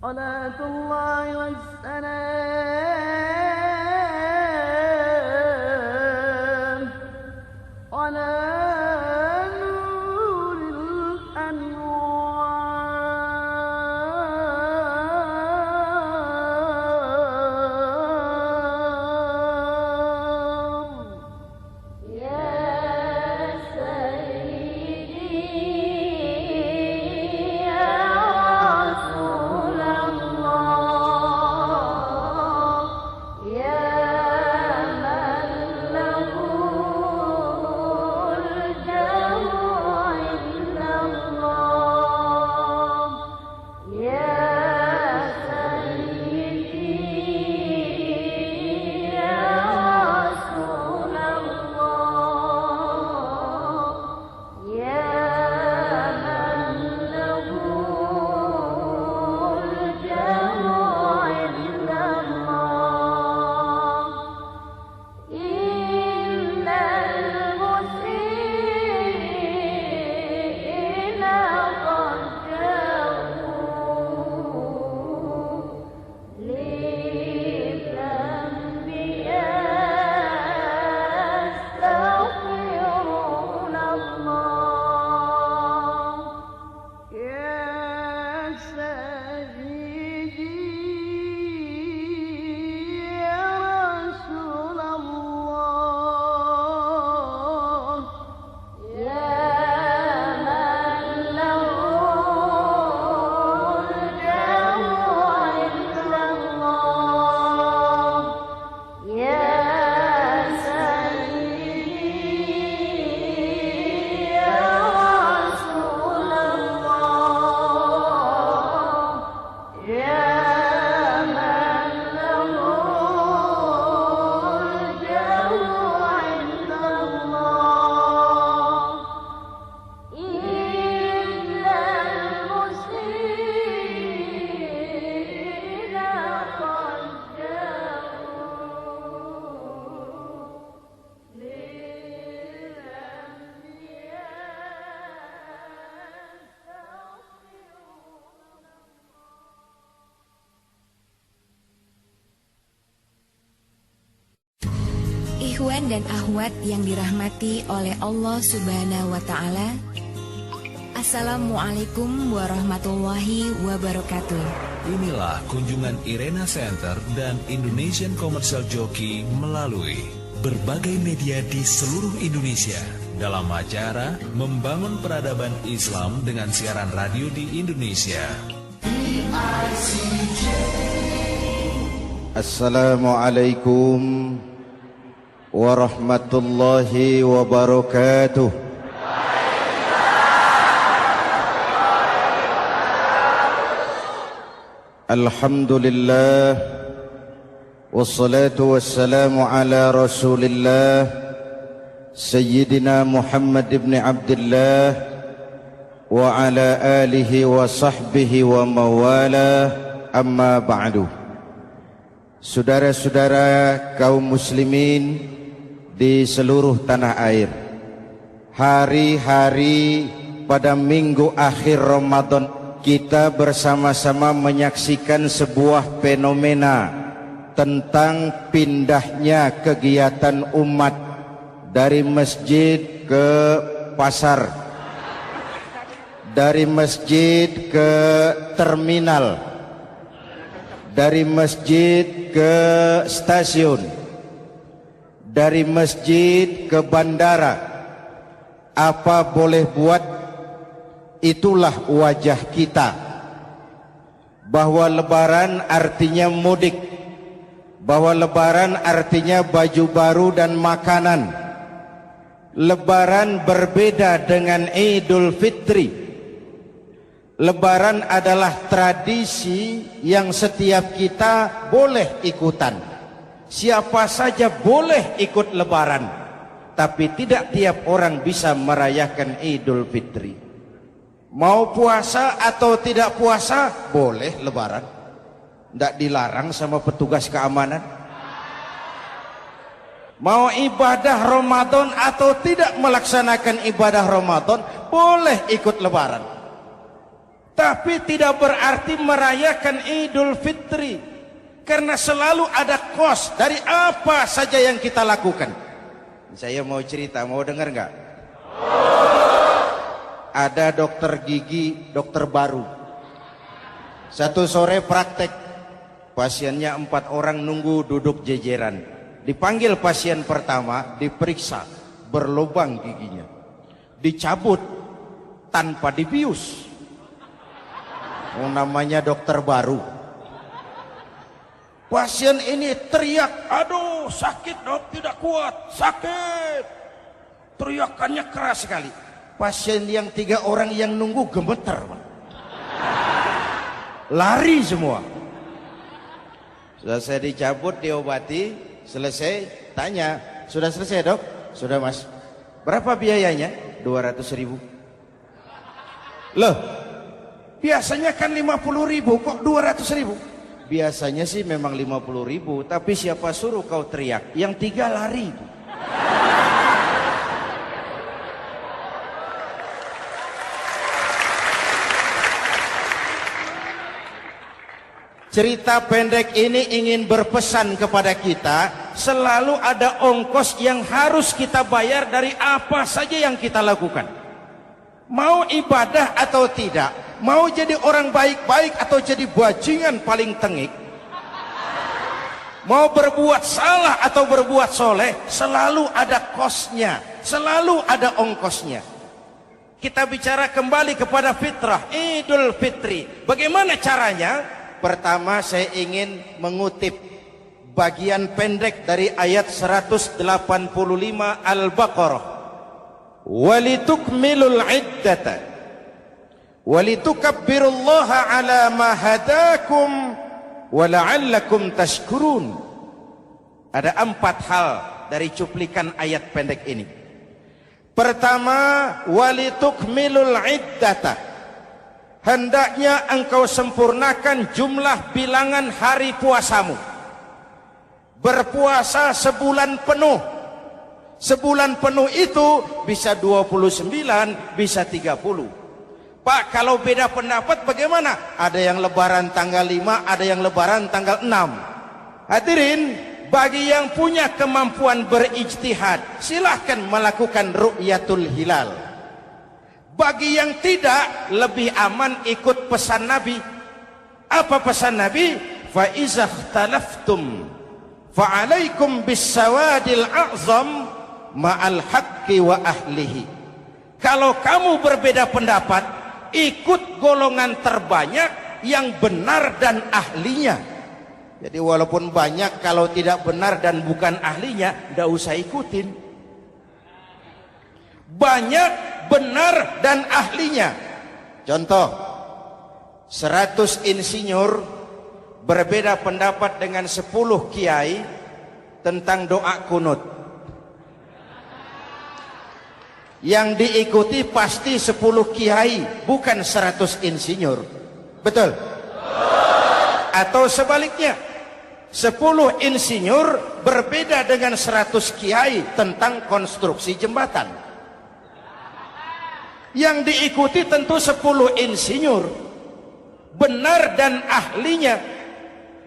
Speaker 3: صلاة الله والسلام على نور الأنوار يا سيدي يا رسول الله
Speaker 4: Ikhwan dan akhwat yang dirahmati oleh Allah Subhanahu wa taala. Assalamualaikum warahmatullahi wabarakatuh.
Speaker 5: Inilah kunjungan Irena Center dan Indonesian Commercial Jockey melalui berbagai media di seluruh Indonesia dalam acara Membangun Peradaban Islam dengan siaran radio di Indonesia.
Speaker 1: Assalamualaikum warahmatullahi wabarakatuh. Alhamdulillah wassalatu wassalamu ala Rasulillah Sayyidina Muhammad ibn Abdullah wa ala alihi wa sahbihi wa mawala, amma ba'du. Saudara-saudara kaum muslimin di seluruh tanah air, hari-hari pada minggu akhir Ramadan kita bersama-sama menyaksikan sebuah fenomena tentang pindahnya kegiatan umat dari masjid ke pasar, dari masjid ke terminal, dari masjid ke stasiun, dari masjid ke bandara. Apa boleh buat, itulah wajah kita. Bahwa lebaran artinya mudik, bahwa lebaran artinya baju baru dan makanan. Lebaran berbeda dengan Idul Fitri. Lebaran adalah tradisi yang setiap kita boleh ikutan. Siapa saja boleh ikut lebaran, tapi tidak tiap orang bisa merayakan Idul Fitri. Mau puasa atau tidak puasa, boleh lebaran. Tidak dilarang sama petugas keamanan. Mau ibadah Ramadan atau tidak melaksanakan ibadah Ramadan, boleh ikut lebaran. Tapi tidak berarti merayakan Idul Fitri. Karena selalu ada kos dari apa saja yang kita lakukan. Saya mau cerita, mau dengar nggak? Ada dokter gigi, dokter baru. Satu sore praktek, pasiennya 4 orang nunggu duduk jejeran. Dipanggil pasien pertama, diperiksa, berlubang giginya, dicabut tanpa dibius. Namanya dokter baru. Pasien ini teriak, aduh sakit dok, tidak kuat, sakit. Teriakannya keras sekali. Pasien yang 3 orang yang nunggu gemeter, lari semua. Sudah saya dicabut, diobati, selesai, tanya, sudah selesai dok? Sudah mas. Berapa biayanya? 200.000. Loh, biasanya kan 50.000, kok 200.000? Biasanya sih memang 50.000, tapi siapa suruh kau teriak? Yang 3 lari. Cerita pendek ini ingin berpesan kepada kita, selalu ada ongkos yang harus kita bayar dari apa saja yang kita lakukan. Mau ibadah atau tidak, mau jadi orang baik-baik atau jadi bajingan paling tengik, mau berbuat salah atau berbuat soleh, selalu ada kosnya, selalu ada ongkosnya. Kita bicara kembali kepada fitrah, Idul Fitri. Bagaimana caranya? Pertama saya ingin mengutip bagian pendek dari ayat 185 Al-Baqarah. Walitukmilul iddata walitukabbirullaha ala ma hadakum wala'allakum tashkurun. Ada 4 hal dari cuplikan ayat pendek ini. Pertama, walitukmilul iddata, hendaknya engkau sempurnakan jumlah bilangan hari puasamu. Berpuasa sebulan penuh. Sebulan penuh itu bisa 29, bisa 30. Pak, kalau beda pendapat bagaimana? Ada yang lebaran tanggal 5, ada yang lebaran tanggal 6. Hadirin, bagi yang punya kemampuan berijtihad, silahkan melakukan ru'yatul hilal. Bagi yang tidak, lebih aman ikut pesan Nabi. Apa pesan Nabi? Fa iza ikhtalaftum fa alaikum bis sawadil a'zam ma'al haqqi wa ahlihi. Kalau kamu berbeda pendapat, ikut golongan terbanyak yang benar dan ahlinya. Jadi walaupun banyak, kalau tidak benar dan bukan ahlinya, tidak usah ikutin. Banyak, benar dan ahlinya. Contoh, 100 insinyur berbeda pendapat dengan 10 kiai tentang doa kunut. Yang diikuti pasti 10 kiai, bukan 100 insinyur. Betul? Atau sebaliknya, 10 insinyur berbeda dengan 100 kiai tentang konstruksi jembatan. Yang diikuti tentu 10 insinyur, benar dan ahlinya.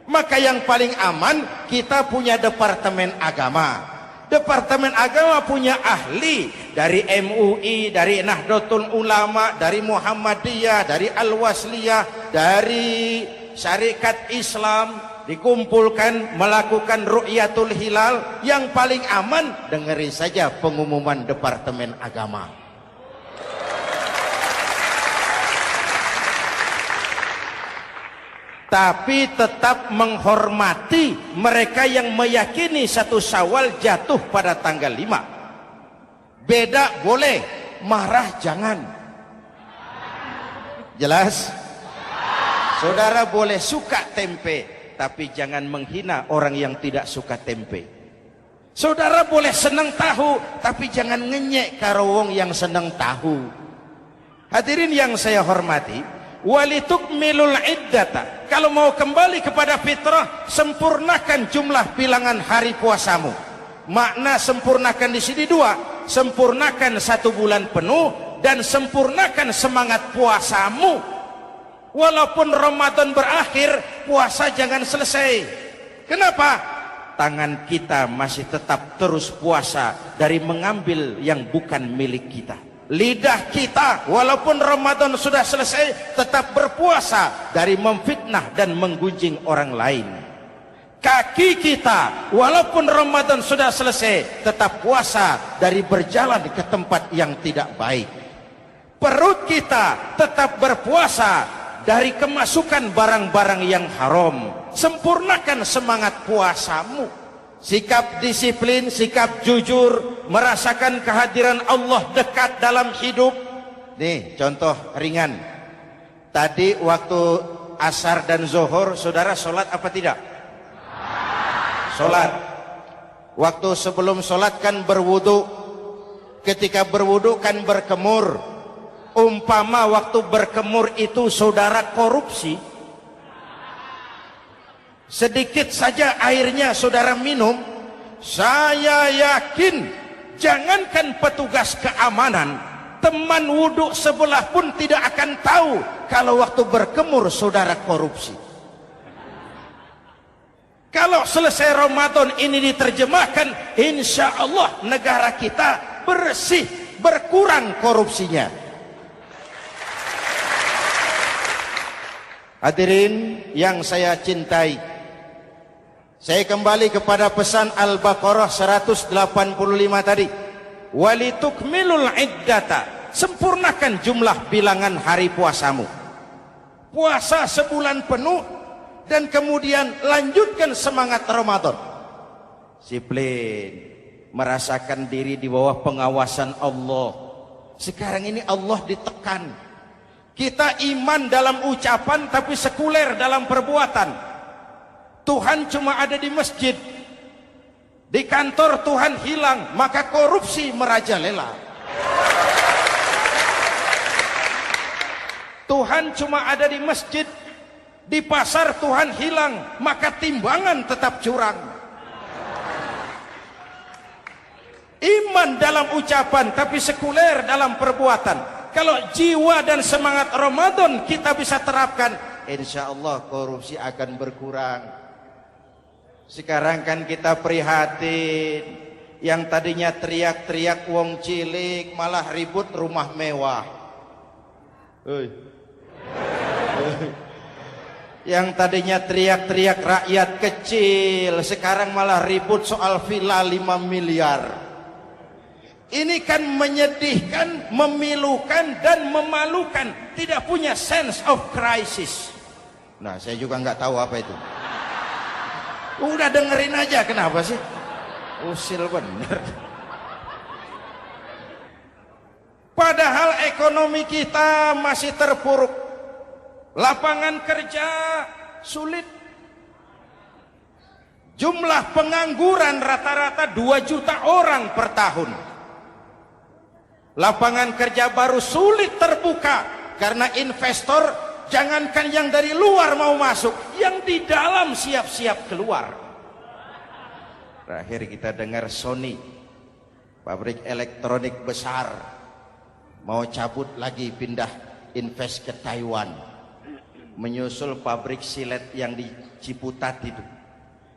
Speaker 1: Maka yang paling aman, kita punya departemen agama. Departemen agama punya ahli dari MUI, dari Nahdlatul Ulama, dari Muhammadiyah, dari Al-Wasliyah, dari Syarikat Islam, dikumpulkan melakukan ru'yatul hilal. Yang paling aman, dengerin saja pengumuman Departemen Agama. Tapi tetap menghormati mereka yang meyakini 1 Syawal jatuh pada tanggal 5. Beda boleh, marah jangan. Jelas? Saudara boleh suka tempe, tapi jangan menghina orang yang tidak suka tempe. Saudara boleh senang tahu, tapi jangan ngenyek karo wong yang senang tahu. Hadirin yang saya hormati, walitukmilul iddata. Kalau mau kembali kepada fitrah, sempurnakan jumlah bilangan hari puasamu. Makna sempurnakan di sini 2, sempurnakan 1 bulan penuh dan sempurnakan semangat puasamu. Walaupun Ramadan berakhir, puasa jangan selesai. Kenapa? Tangan kita masih tetap terus puasa dari mengambil yang bukan milik kita. Lidah kita walaupun Ramadan sudah selesai tetap berpuasa dari memfitnah dan menggunjing orang lain. Kaki kita walaupun Ramadan sudah selesai tetap puasa dari berjalan ke tempat yang tidak baik. Perut kita tetap berpuasa dari kemasukan barang-barang yang haram. Sempurnakan semangat puasamu. Sikap disiplin, sikap jujur, merasakan kehadiran Allah dekat dalam hidup. Nih contoh ringan. Tadi waktu asar dan zuhur, saudara sholat apa tidak? Sholat. Waktu sebelum sholat kan berwudu. Ketika berwudu kan berkemur. Umpama waktu berkemur itu saudara korupsi, sedikit saja airnya saudara minum, saya yakin jangankan petugas keamanan, teman wudhu sebelah pun tidak akan tahu kalau waktu berkemur saudara korupsi. Kalau selesai Ramadan ini diterjemahkan, insya Allah negara kita bersih, berkurang korupsinya. Hadirin yang saya cintai, saya kembali kepada pesan Al-Baqarah 185 tadi. Walitukmilul iddata, sempurnakan jumlah bilangan hari puasamu. Puasa sebulan penuh dan kemudian lanjutkan semangat Ramadan. Disiplin, merasakan diri di bawah pengawasan Allah. Sekarang ini Allah ditekan. Kita iman dalam ucapan tapi sekuler dalam perbuatan. Tuhan cuma ada di masjid. Di kantor Tuhan hilang, maka korupsi merajalela. Tuhan cuma ada di masjid. Di pasar Tuhan hilang, maka timbangan tetap curang. Iman dalam ucapan tapi sekuler dalam perbuatan. Kalau jiwa dan semangat Ramadan kita bisa terapkan, insya Allah korupsi akan berkurang. Sekarang kan kita prihatin. Yang tadinya teriak-teriak wong cilik malah ribut rumah mewah. Yang tadinya teriak-teriak rakyat kecil, sekarang malah ribut soal villa 5 miliar. Ini kan menyedihkan, memilukan dan memalukan. Tidak punya sense of crisis. Nah, saya juga nggak tahu apa itu. Udah dengerin aja, kenapa sih? Usil bener. Padahal ekonomi kita masih terpuruk. Lapangan kerja sulit. Jumlah pengangguran rata-rata 2 juta orang per tahun. Lapangan kerja baru sulit terbuka karena investor jangankan yang dari luar mau masuk, yang di dalam siap-siap keluar. Terakhir kita dengar Sony, pabrik elektronik besar, mau cabut lagi pindah invest ke Taiwan, menyusul pabrik silet yang di Ciputat itu.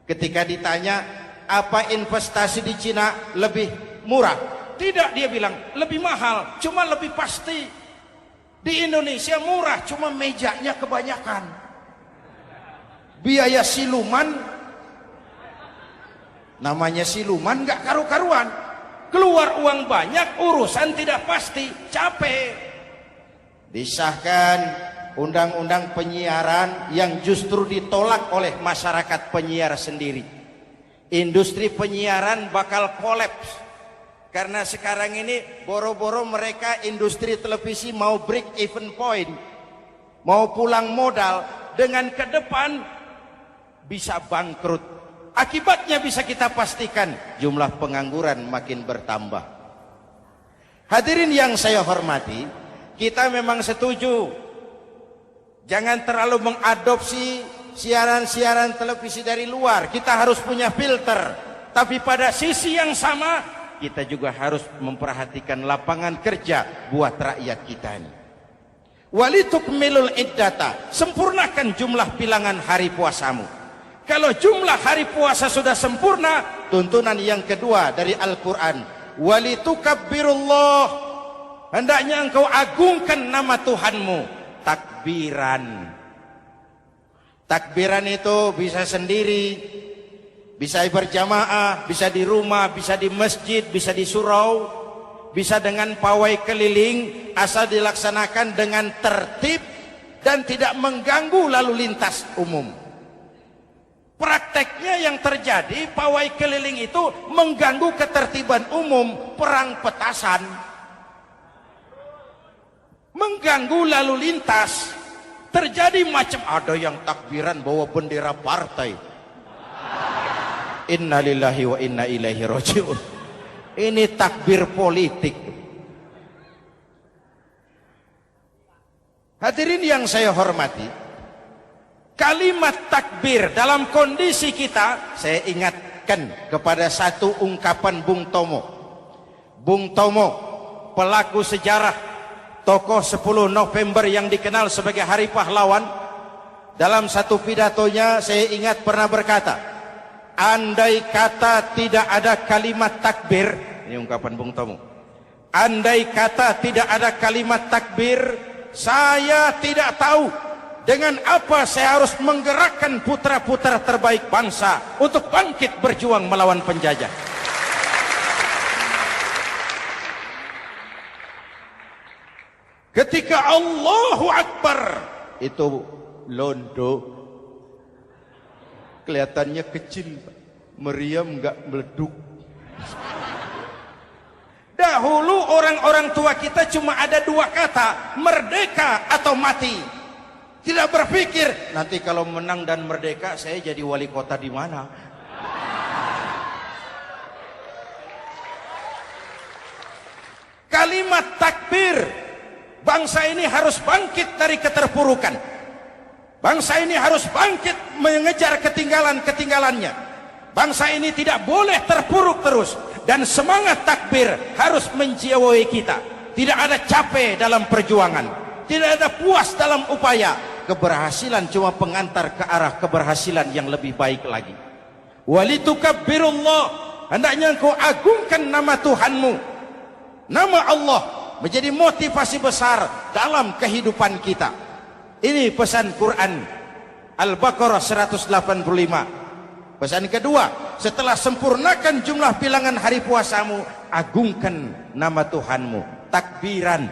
Speaker 1: Ketika ditanya apa investasi di Cina lebih murah, tidak, dia bilang lebih mahal, cuma lebih pasti. Di Indonesia murah, cuma mejanya kebanyakan. Biaya siluman, namanya siluman gak karu-karuan. Keluar uang banyak, urusan tidak pasti, capek. Disahkan undang-undang penyiaran yang justru ditolak oleh masyarakat penyiar sendiri. Industri penyiaran bakal kolaps. Karena sekarang ini boro-boro mereka industri televisi mau break even point, mau pulang modal, dengan ke depan bisa bangkrut. Akibatnya bisa kita pastikan, jumlah pengangguran makin bertambah. Hadirin yang saya hormati, kita memang setuju jangan terlalu mengadopsi siaran-siaran televisi dari luar. Kita harus punya filter. Tapi pada sisi yang sama, kita juga harus memperhatikan lapangan kerja buat rakyat kita ini. Walitukmilul iddata, sempurnakan jumlah bilangan hari puasamu. Kalau jumlah hari puasa sudah sempurna, tuntunan yang kedua dari Al-Quran, walitukabbirullah, hendaknya engkau agungkan nama Tuhanmu. Takbiran. Takbiran itu bisa sendiri, bisa berjamaah, bisa di rumah, bisa di masjid, bisa di surau, bisa dengan pawai keliling, asal dilaksanakan dengan tertib dan tidak mengganggu lalu lintas umum. Prakteknya yang terjadi, pawai keliling itu mengganggu ketertiban umum, perang petasan, mengganggu lalu lintas. Terjadi macam, ada yang takbiran bawa bendera partai. Innalillahi wa inna ilaihi raji'un. Ini takbir politik. Hadirin yang saya hormati, kalimat takbir dalam kondisi kita, saya ingatkan kepada satu ungkapan Bung Tomo. Bung Tomo, pelaku sejarah, tokoh 10 November yang dikenal sebagai Hari Pahlawan, dalam satu pidatonya saya ingat pernah berkata, andai kata tidak ada kalimat takbir, ini ungkapan Bung Tomo, andai kata tidak ada kalimat takbir, saya tidak tahu dengan apa saya harus menggerakkan putra-putra terbaik bangsa untuk bangkit berjuang melawan penjajah. Ketika Allahu Akbar, itu londo, kelihatannya kecil, meriam nggak meleduk. Dahulu orang-orang tua kita cuma ada 2 kata, merdeka atau mati. Tidak berpikir, nanti kalau menang dan merdeka saya jadi wali kota di mana. Kalimat takbir, bangsa ini harus bangkit dari keterpurukan. Bangsa ini harus bangkit mengejar ketinggalan-ketinggalannya. Bangsa ini tidak boleh terpuruk terus. Dan semangat takbir harus menjiwai kita. Tidak ada capek dalam perjuangan, tidak ada puas dalam upaya. Keberhasilan cuma pengantar ke arah keberhasilan yang lebih baik lagi. Walitukabbirullah, hendaknya engkau agungkan nama Tuhanmu. Nama Allah menjadi motivasi besar dalam kehidupan kita. Ini pesan Quran Al-Baqarah 185. Pesan kedua, setelah sempurnakan jumlah bilangan hari puasamu, agungkan nama Tuhanmu. Takbiran.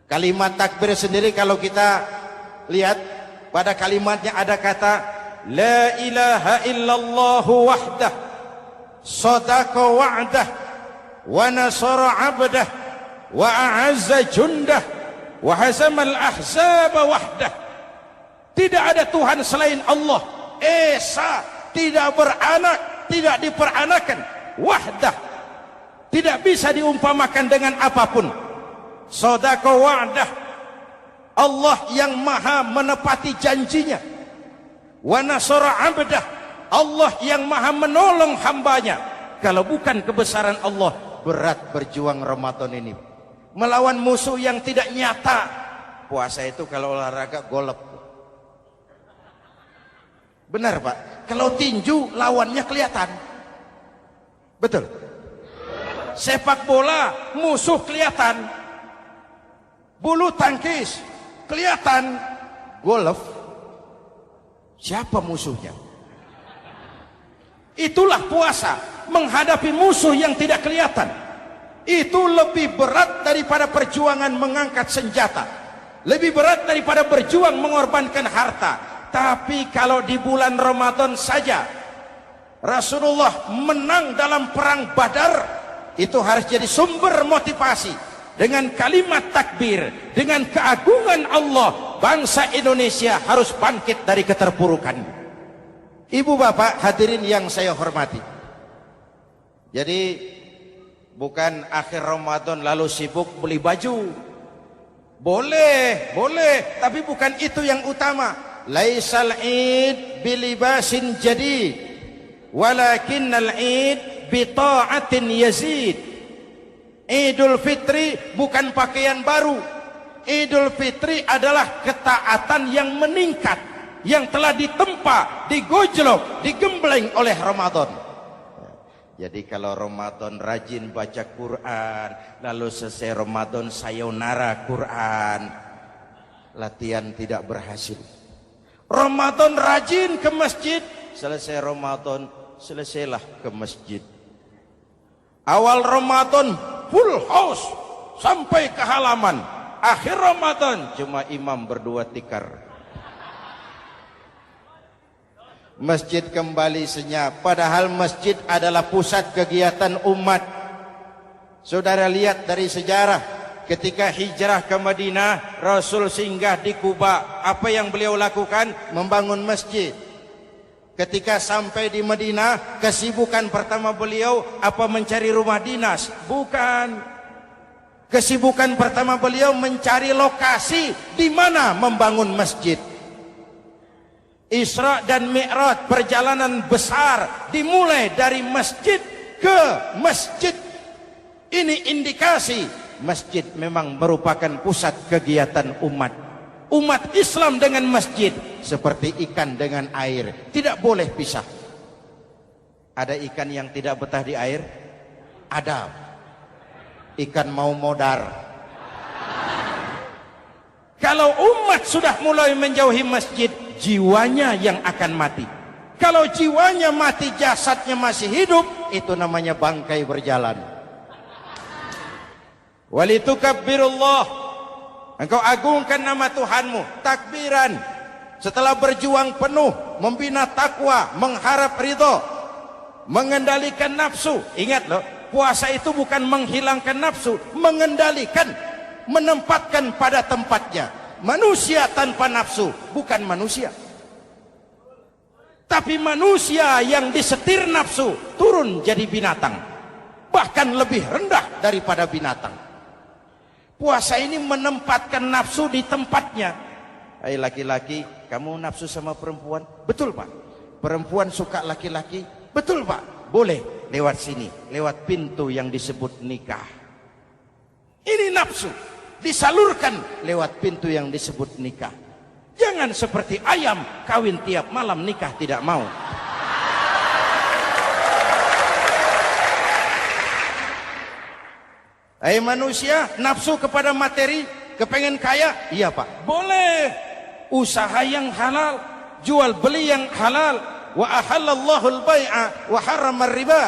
Speaker 1: Kalimat takbir sendiri kalau kita lihat pada kalimatnya ada kata La ilaha illallah wahdah sadaqa wa'dah wa nasara 'abdah wa a'azza jundah wa hazamal ahzaba wahdah. Tidak ada Tuhan selain Allah, esa, tidak beranak, tidak diperanakan, wahdah, tidak bisa diumpamakan dengan apapun. Sadaqa wa'dah, Allah yang maha menepati janjinya. Wa nasara 'abdah, Allah yang maha menolong hambanya. Kalau bukan kebesaran Allah, berat berjuang Ramadan ini melawan musuh yang tidak nyata. Puasa itu kalau olahraga golep. Benar Pak, kalau tinju lawannya kelihatan. Betul. Sepak bola musuh kelihatan. Bulu tangkis kelihatan. Golf siapa musuhnya? Itulah puasa, menghadapi musuh yang tidak kelihatan. Itu lebih berat daripada perjuangan mengangkat senjata, lebih berat daripada berjuang mengorbankan harta. Tapi kalau di bulan Ramadan saja Rasulullah menang dalam perang Badar, itu harus jadi sumber motivasi. Dengan kalimat takbir, dengan keagungan Allah, bangsa Indonesia harus bangkit dari keterpurukan. Ibu bapak hadirin yang saya hormati, jadi bukan akhir Ramadan lalu sibuk beli baju. Boleh, tapi bukan itu yang utama. Laisal id bilibasin jadid, walakinnal id bita'atin yazid. Idul Fitri bukan pakaian baru. Idul Fitri adalah ketaatan yang meningkat, yang telah ditempa, digojlok, digembleng oleh Ramadan. Jadi kalau Ramadan rajin baca Quran, lalu selesai Ramadan sayonara Quran, latihan tidak berhasil. Ramadan rajin ke masjid, selesai Ramadan selesailah ke masjid. Awal Ramadan full house sampai ke halaman, akhir Ramadan cuma imam berdua tikar. Masjid kembali senyap, padahal masjid adalah pusat kegiatan umat. Saudara lihat dari sejarah, ketika hijrah ke Madinah, Rasul singgah di Kuba. Apa yang beliau lakukan? Membangun masjid. Ketika sampai di Madinah, kesibukan pertama beliau apa? Mencari rumah dinas? Bukan. Kesibukan pertama beliau mencari lokasi di mana membangun masjid. Isra dan Mi'raj, perjalanan besar dimulai dari masjid ke masjid. Ini indikasi masjid memang merupakan pusat kegiatan umat. Umat Islam dengan masjid seperti ikan dengan air, tidak boleh pisah. Ada ikan yang tidak betah di air? Ada. Ikan mau modar. Kalau umat sudah mulai menjauhi masjid, jiwanya yang akan mati. Kalau jiwanya mati, jasadnya masih hidup, itu namanya bangkai berjalan. Walitukabbirullah, engkau agungkan nama Tuhanmu. Takbiran. Setelah berjuang penuh, membina takwa, mengharap ridho, mengendalikan nafsu. Ingat loh, puasa itu bukan menghilangkan nafsu, mengendalikan, menempatkan pada tempatnya. Manusia tanpa nafsu bukan manusia, tapi manusia yang disetir nafsu turun jadi binatang, bahkan lebih rendah daripada binatang. Puasa ini menempatkan nafsu di tempatnya. Hai laki-laki, kamu nafsu sama perempuan? Betul Pak. Perempuan suka laki-laki? Betul Pak. Boleh lewat sini, lewat pintu yang disebut nikah. Ini nafsu disalurkan lewat pintu yang disebut nikah. Jangan seperti ayam kawin tiap malam nikah tidak mau. Manusia nafsu kepada materi, kepengen kaya, iya Pak, boleh. Usaha yang halal, jual beli yang halal. Wa ahallallahu al-bai'a wa harrama riba.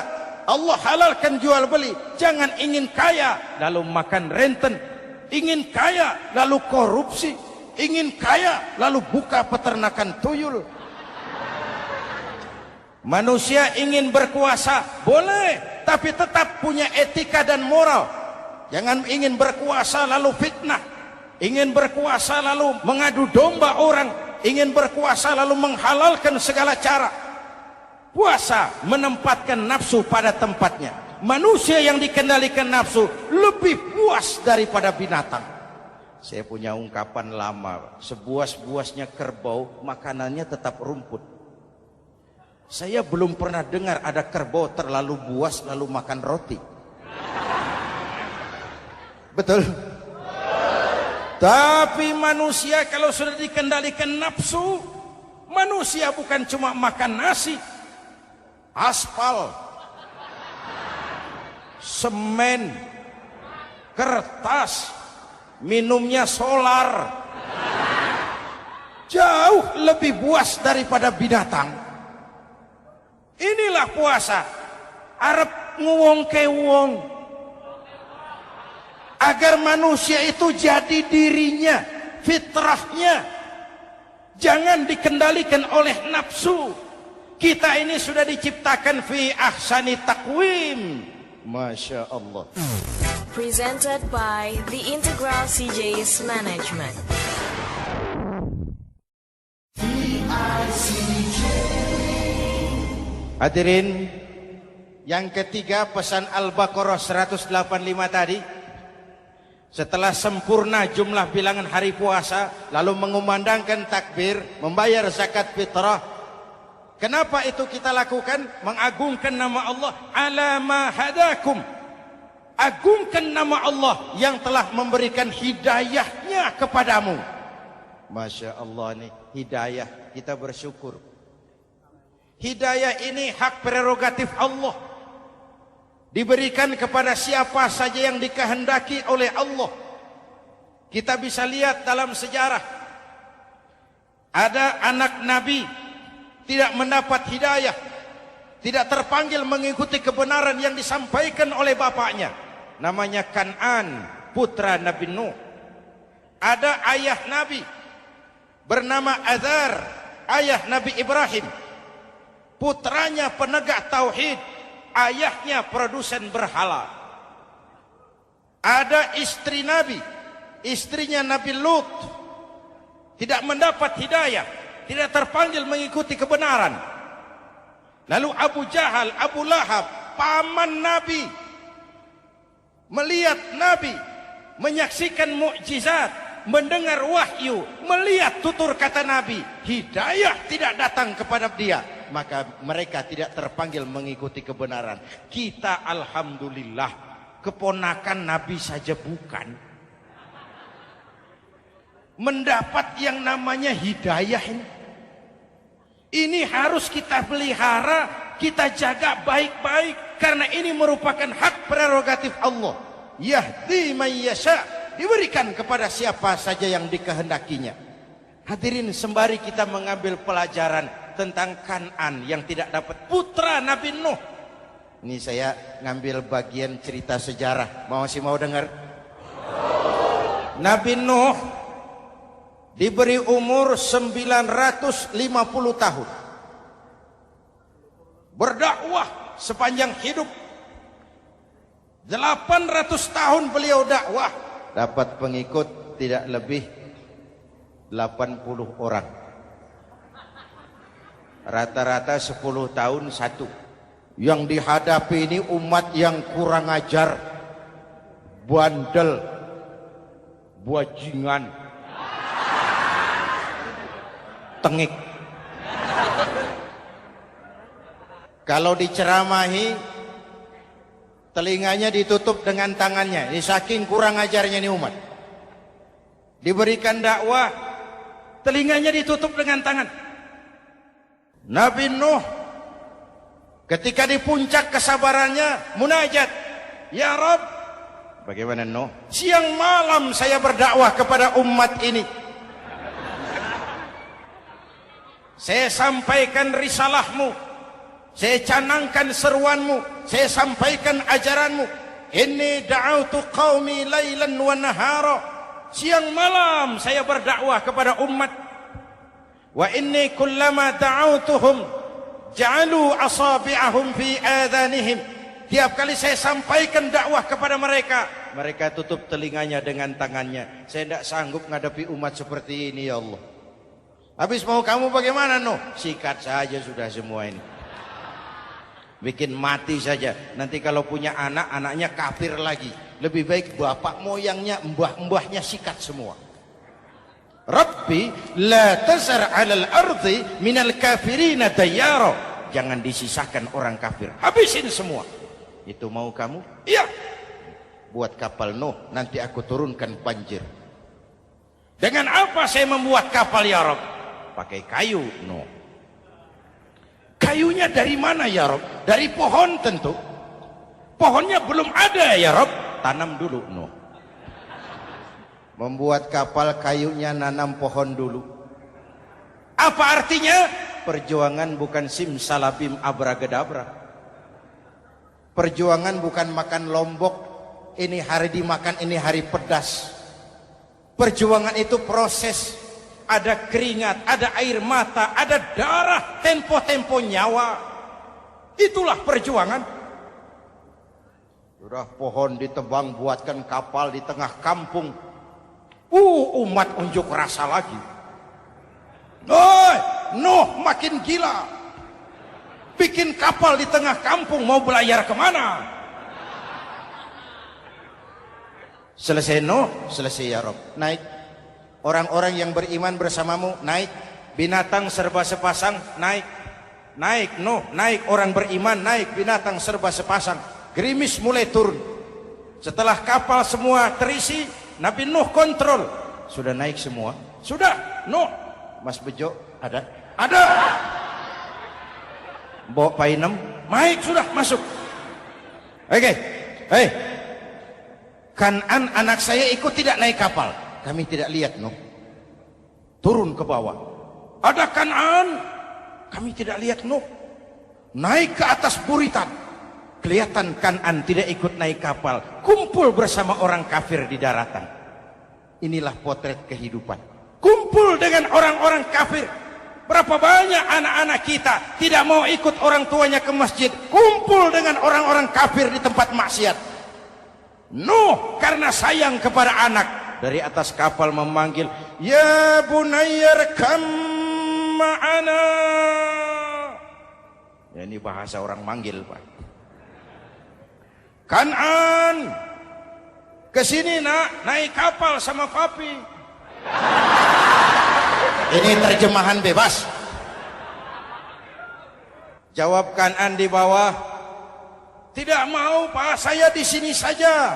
Speaker 1: Allah halalkan jual beli. Jangan ingin kaya lalu makan renten, ingin kaya lalu korupsi, ingin kaya lalu buka peternakan tuyul. Manusia ingin berkuasa, boleh, tapi tetap punya etika dan moral. Jangan ingin berkuasa lalu fitnah, ingin berkuasa lalu mengadu domba orang, ingin berkuasa lalu menghalalkan segala cara. Puasa menempatkan nafsu pada tempatnya. Manusia yang dikendalikan nafsu lebih puas daripada binatang. Saya punya ungkapan lama, sebuas-buasnya kerbau, makanannya tetap rumput. Saya belum pernah dengar ada kerbau terlalu buas lalu makan roti. Betul? Tapi manusia kalau sudah dikendalikan nafsu, manusia bukan cuma makan nasi, aspal, semen, kertas, minumnya solar, jauh lebih buas daripada binatang. Inilah puasa, arep nguwong ke wong, agar manusia itu jadi dirinya, fitrahnya, jangan dikendalikan oleh nafsu. Kita ini sudah diciptakan fi ahsani taqwim. Masya Allah.
Speaker 4: Presented by the Integral CJ's Management.
Speaker 1: Hadirin, yang ketiga pesan Al-Baqarah 185 tadi. Setelah sempurna jumlah bilangan hari puasa, lalu mengumandangkan takbir, membayar zakat fitrah. Kenapa itu kita lakukan? Mengagungkan nama Allah, ala ma hadakum. Agungkan nama Allah yang telah memberikan hidayahnya kepadamu. Masya Allah nih, hidayah, kita bersyukur. Hidayah ini hak prerogatif Allah, diberikan kepada siapa saja yang dikehendaki oleh Allah. Kita bisa lihat dalam sejarah, ada anak Nabi tidak mendapat hidayah, tidak terpanggil mengikuti kebenaran yang disampaikan oleh bapaknya, namanya Kan'an, putra Nabi Nuh. Ada ayah Nabi bernama Azar, ayah Nabi Ibrahim, putranya penegak tauhid, ayahnya produsen berhala. Ada istri Nabi, istrinya Nabi Lut, tidak mendapat hidayah, tidak terpanggil mengikuti kebenaran. Lalu Abu Jahal, Abu Lahab, paman Nabi, melihat Nabi, menyaksikan mukjizat, mendengar wahyu, melihat tutur kata Nabi, hidayah tidak datang kepada dia, maka mereka tidak terpanggil mengikuti kebenaran. Kita alhamdulillah keponakan Nabi saja bukan, mendapat yang namanya hidayah ini. Ini harus kita pelihara, kita jaga baik-baik, karena ini merupakan hak prerogatif Allah. Yahdi man yasha, diberikan kepada siapa saja yang dikehendakinya. Hadirin, sembari kita mengambil pelajaran tentang Kan'an yang tidak dapat, putra Nabi Nuh. Ini saya ngambil bagian cerita sejarah. Masih mau dengar? Nabi Nuh diberi umur 950 tahun. Berdakwah sepanjang hidup. 800 tahun beliau dakwah. Dapat pengikut tidak lebih 80 orang. Rata-rata 10 tahun satu. Yang dihadapi ini umat yang kurang ajar, bandel, bajingan, tengik. Kalau diceramahi, telinganya ditutup dengan tangannya. Ini saking kurang ajarnya ini umat. Diberikan dakwah, telinganya ditutup dengan tangan. Nabi Nuh ketika di puncak kesabarannya munajat, ya Rabb, Bagaimana Nuh? Siang malam saya berdakwah kepada umat ini. Saya sampaikan risalahmu, saya canangkan seruanmu, saya sampaikan ajaranmu. Inni da'autu qaumi lailan wa nahara. Siang malam saya berdakwah kepada umat. Wa inni kullama da'autuhum ja'alu asabi'ahum fi adhanihim. Tiap kali saya sampaikan dakwah kepada mereka, mereka tutup telinganya dengan tangannya. Saya tidak sanggup menghadapi umat seperti ini, ya Allah. Habis mau kamu bagaimana, Nuh? Sikat saja sudah semua ini. Bikin mati saja. Nanti kalau punya anak, anaknya kafir lagi. Lebih baik bapak moyangnya, mbah-mbahnya sikat semua. Rabbi la tazar 'alal ardi minal kafirina dayyara. Jangan disisakan orang kafir. Habisin semua. Itu mau kamu? Iya. Buat kapal Nuh, nanti aku turunkan banjir. Dengan apa saya membuat kapal ya Rabb? Pakai kayu Nuh. Kayunya dari mana ya Rabb? Dari pohon tentu. Pohonnya belum ada ya Rabb. Tanam dulu Nuh. Membuat kapal kayunya nanam pohon dulu. Apa artinya? Perjuangan bukan simsalabim abragedabra. Perjuangan bukan makan lombok, ini hari dimakan, ini hari pedas. Perjuangan itu proses. Ada keringat, ada air mata, ada darah, tempo-tempo nyawa. Itulah perjuangan. Sudah pohon ditebang, buatkan kapal di tengah kampung. Umat unjuk rasa lagi. Nuh makin gila. Bikin kapal di tengah kampung, mau belayar kemana? Selesai Nuh, selesai ya Rabb. Naik. Orang-orang yang beriman bersamamu, naik. Binatang serba sepasang, naik. Naik Nuh, naik. Orang beriman, naik. Binatang serba sepasang. Gerimis mulai turun. Setelah kapal semua terisi, Nabi Nuh kontrol. Sudah naik semua? Sudah. Nuh. Mas Bejo, ada? Ada. Bawa painem, naik sudah masuk. Oke, hei, Kan'an anak saya ikut tidak naik kapal. Kami tidak lihat Nuh. Turun ke bawah. Ada Kan'an, kami tidak lihat Nuh. Naik ke atas buritan. Kelihatan Kan'an tidak ikut naik kapal. Kumpul bersama orang kafir di daratan. Inilah potret kehidupan. Kumpul dengan orang-orang kafir. Berapa banyak anak-anak kita tidak mau ikut orang tuanya ke masjid, kumpul dengan orang-orang kafir di tempat maksiat. Nuh karena sayang kepada anak, dari atas kapal memanggil, ya bunayya rkam ma'ana. Ya, ini bahasa orang manggil, Pak. Kan'an, kesini nak, naik kapal sama papi. Ini terjemahan bebas. Jawab Kan'an di bawah, tidak mau Pak, saya di sini saja.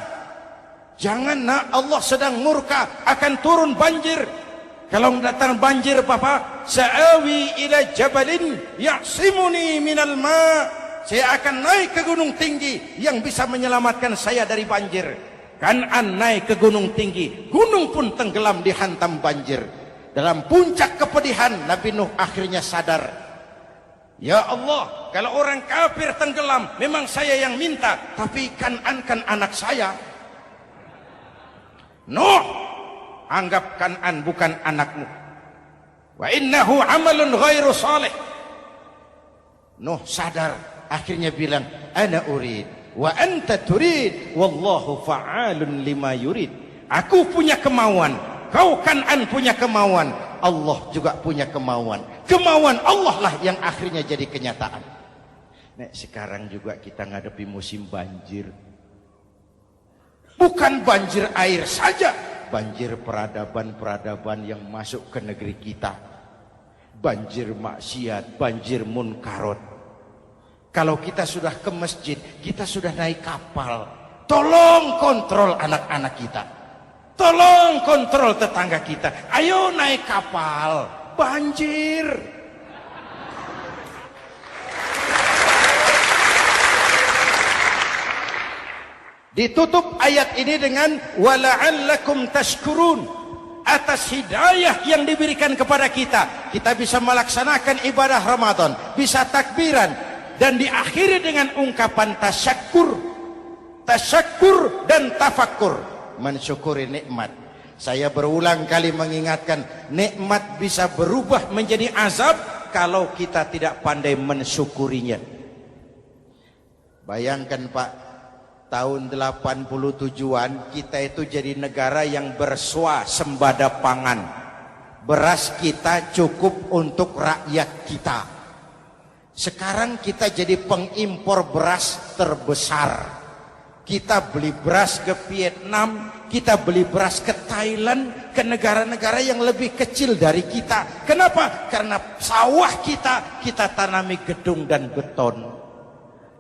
Speaker 1: Jangan nak, Allah sedang murka, akan turun banjir. Kalau datang banjir Papa, sa'awi ila jabalin ya'simuni minal ma. Saya akan naik ke gunung tinggi yang bisa menyelamatkan saya dari banjir. Kan'an naik ke gunung tinggi, gunung pun tenggelam dihantam banjir. Dalam puncak kepedihan, Nabi Nuh akhirnya sadar. Ya Allah, kalau orang kafir tenggelam, memang saya yang minta. Tapi Kan'an kan anak saya. Nuh, anggap Kan'an bukan anakmu. Wa innahu amalun ghairu salih. Nuh sadar, akhirnya bilang, ana urid, wa anta turid, wallahu fa'alun lima yurid. Aku punya kemauan, kau Kan'an punya kemauan, Allah juga punya kemauan. Kemauan Allah lah yang akhirnya jadi kenyataan. Nek, sekarang juga kita ngadepi musim banjir. Bukan banjir air saja, banjir peradaban-peradaban yang masuk ke negeri kita. Banjir maksiat, banjir munkarot. Kalau kita sudah ke masjid, kita sudah naik kapal. Tolong kontrol anak-anak kita. Tolong kontrol tetangga kita. Ayo naik kapal. Banjir. Ditutup ayat ini dengan wala'allakum tashkurun. Atas hidayah yang diberikan kepada kita, kita bisa melaksanakan ibadah Ramadan, bisa takbiran, dan diakhiri dengan ungkapan tasyakkur. Tasyakkur dan tafakkur, mensyukuri nikmat. Saya berulang kali mengingatkan, nikmat bisa berubah menjadi azab kalau kita tidak pandai mensyukurinya. Bayangkan Pak, tahun 87-an kita itu jadi negara yang berswasembada pangan. Beras kita cukup untuk rakyat kita. Sekarang kita jadi pengimpor beras terbesar. Kita beli beras ke Vietnam, kita beli beras ke Thailand, ke negara-negara yang lebih kecil dari kita. Kenapa? Karena sawah kita tanami gedung dan beton.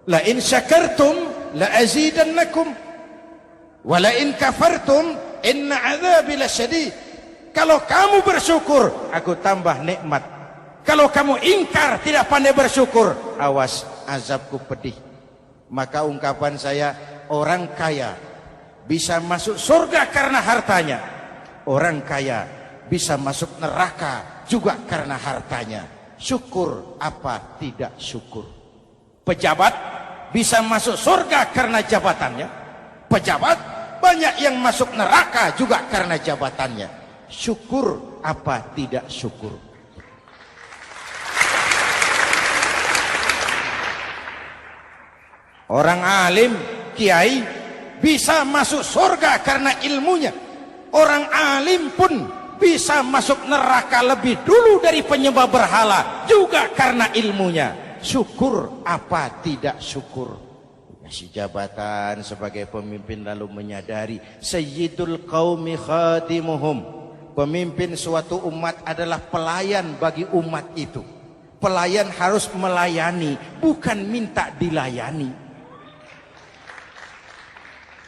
Speaker 1: La in syakartum la azidannakum wa la in kafartum inna adzabi lasyadid. Kalau kamu bersyukur, aku tambah nikmat. Kalau kamu ingkar, tidak pandai bersyukur, awas, azabku pedih. Maka ungkapan saya, orang kaya bisa masuk surga karena hartanya. Orang kaya bisa masuk neraka juga karena hartanya. Syukur apa tidak syukur? Pejabat bisa masuk surga karena jabatannya. Pejabat banyak yang masuk neraka juga karena jabatannya. Syukur apa tidak syukur? Orang alim, kiai bisa masuk surga karena ilmunya. Orang alim pun bisa masuk neraka lebih dulu dari penyembah berhala juga karena ilmunya. Syukur apa tidak syukur? Kasih jabatan sebagai pemimpin lalu menyadari sayyidul qaumi khadimuhum. Pemimpin suatu umat adalah pelayan bagi umat itu. Pelayan harus melayani, bukan minta dilayani.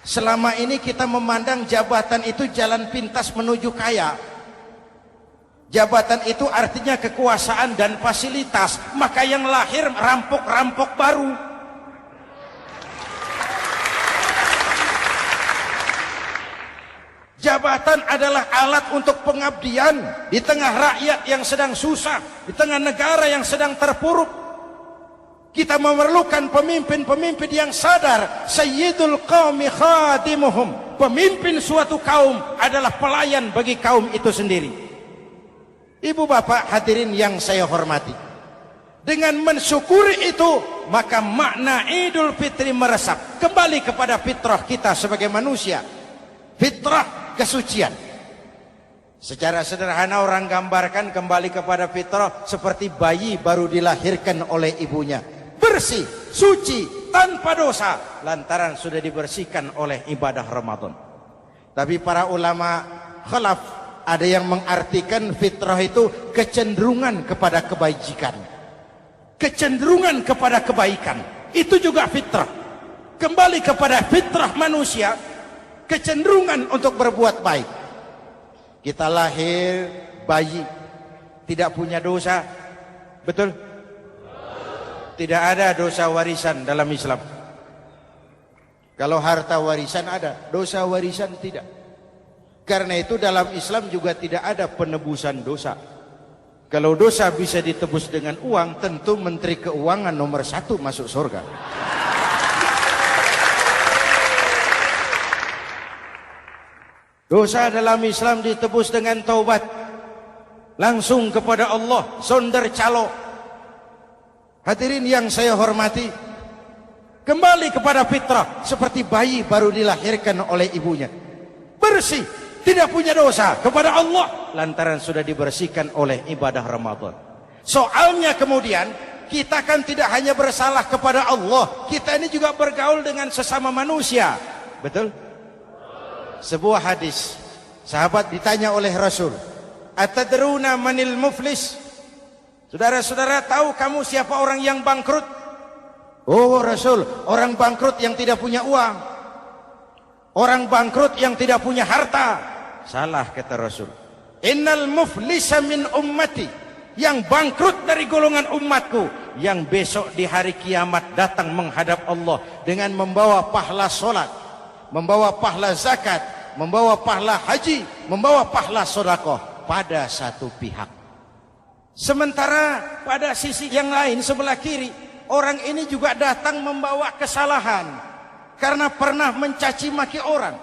Speaker 1: Selama ini kita memandang jabatan itu jalan pintas menuju kaya. Jabatan itu artinya kekuasaan dan fasilitas. Maka yang lahir rampok-rampok baru. Jabatan adalah alat untuk pengabdian di tengah rakyat yang sedang susah, di tengah negara yang sedang terpuruk. Kita memerlukan pemimpin-pemimpin yang sadar sayyidul qaumi khadimuhum. Pemimpin suatu kaum adalah pelayan bagi kaum itu sendiri. Ibu bapak hadirin yang saya hormati, dengan mensyukuri itu maka makna Idul Fitri meresap kembali kepada fitrah kita sebagai manusia. Fitrah kesucian. Secara sederhana orang gambarkan kembali kepada fitrah seperti bayi baru dilahirkan oleh ibunya, bersih, suci, tanpa dosa, lantaran sudah dibersihkan oleh ibadah Ramadan. Tapi para ulama khalaf ada yang mengartikan fitrah itu kecenderungan kepada kebajikan. Kecenderungan kepada kebaikan. Itu juga fitrah. Kembali kepada fitrah manusia, kecenderungan untuk berbuat baik. Kita lahir bayi, tidak punya dosa. Betul? Tidak ada dosa warisan dalam Islam. Kalau harta warisan ada, dosa warisan tidak. Karena itu dalam Islam juga tidak ada penebusan dosa. Kalau dosa bisa ditebus dengan uang, tentu Menteri Keuangan nomor 1 masuk surga. Dosa dalam Islam ditebus dengan taubat. Langsung kepada Allah, sonder calo. Hadirin yang saya hormati, kembali kepada fitrah seperti bayi baru dilahirkan oleh ibunya. Bersih, tidak punya dosa kepada Allah lantaran sudah dibersihkan oleh ibadah Ramadan. Soalnya kemudian kita kan tidak hanya bersalah kepada Allah, kita ini juga bergaul dengan sesama manusia. Betul? Sebuah hadis, sahabat ditanya oleh Rasul, "Atadruna manil muflis?" Saudara-saudara, tahu kamu siapa orang yang bangkrut? Oh Rasul, orang bangkrut yang tidak punya uang, orang bangkrut yang tidak punya harta. Salah kata Rasul. Innal muflisa min ummati, yang bangkrut dari golongan umatku, yang besok di hari kiamat datang menghadap Allah dengan membawa pahala solat, membawa pahala zakat, membawa pahala haji, membawa pahala sedekah pada satu pihak. Sementara pada sisi yang lain sebelah kiri, orang ini juga datang membawa kesalahan karena pernah mencaci maki orang,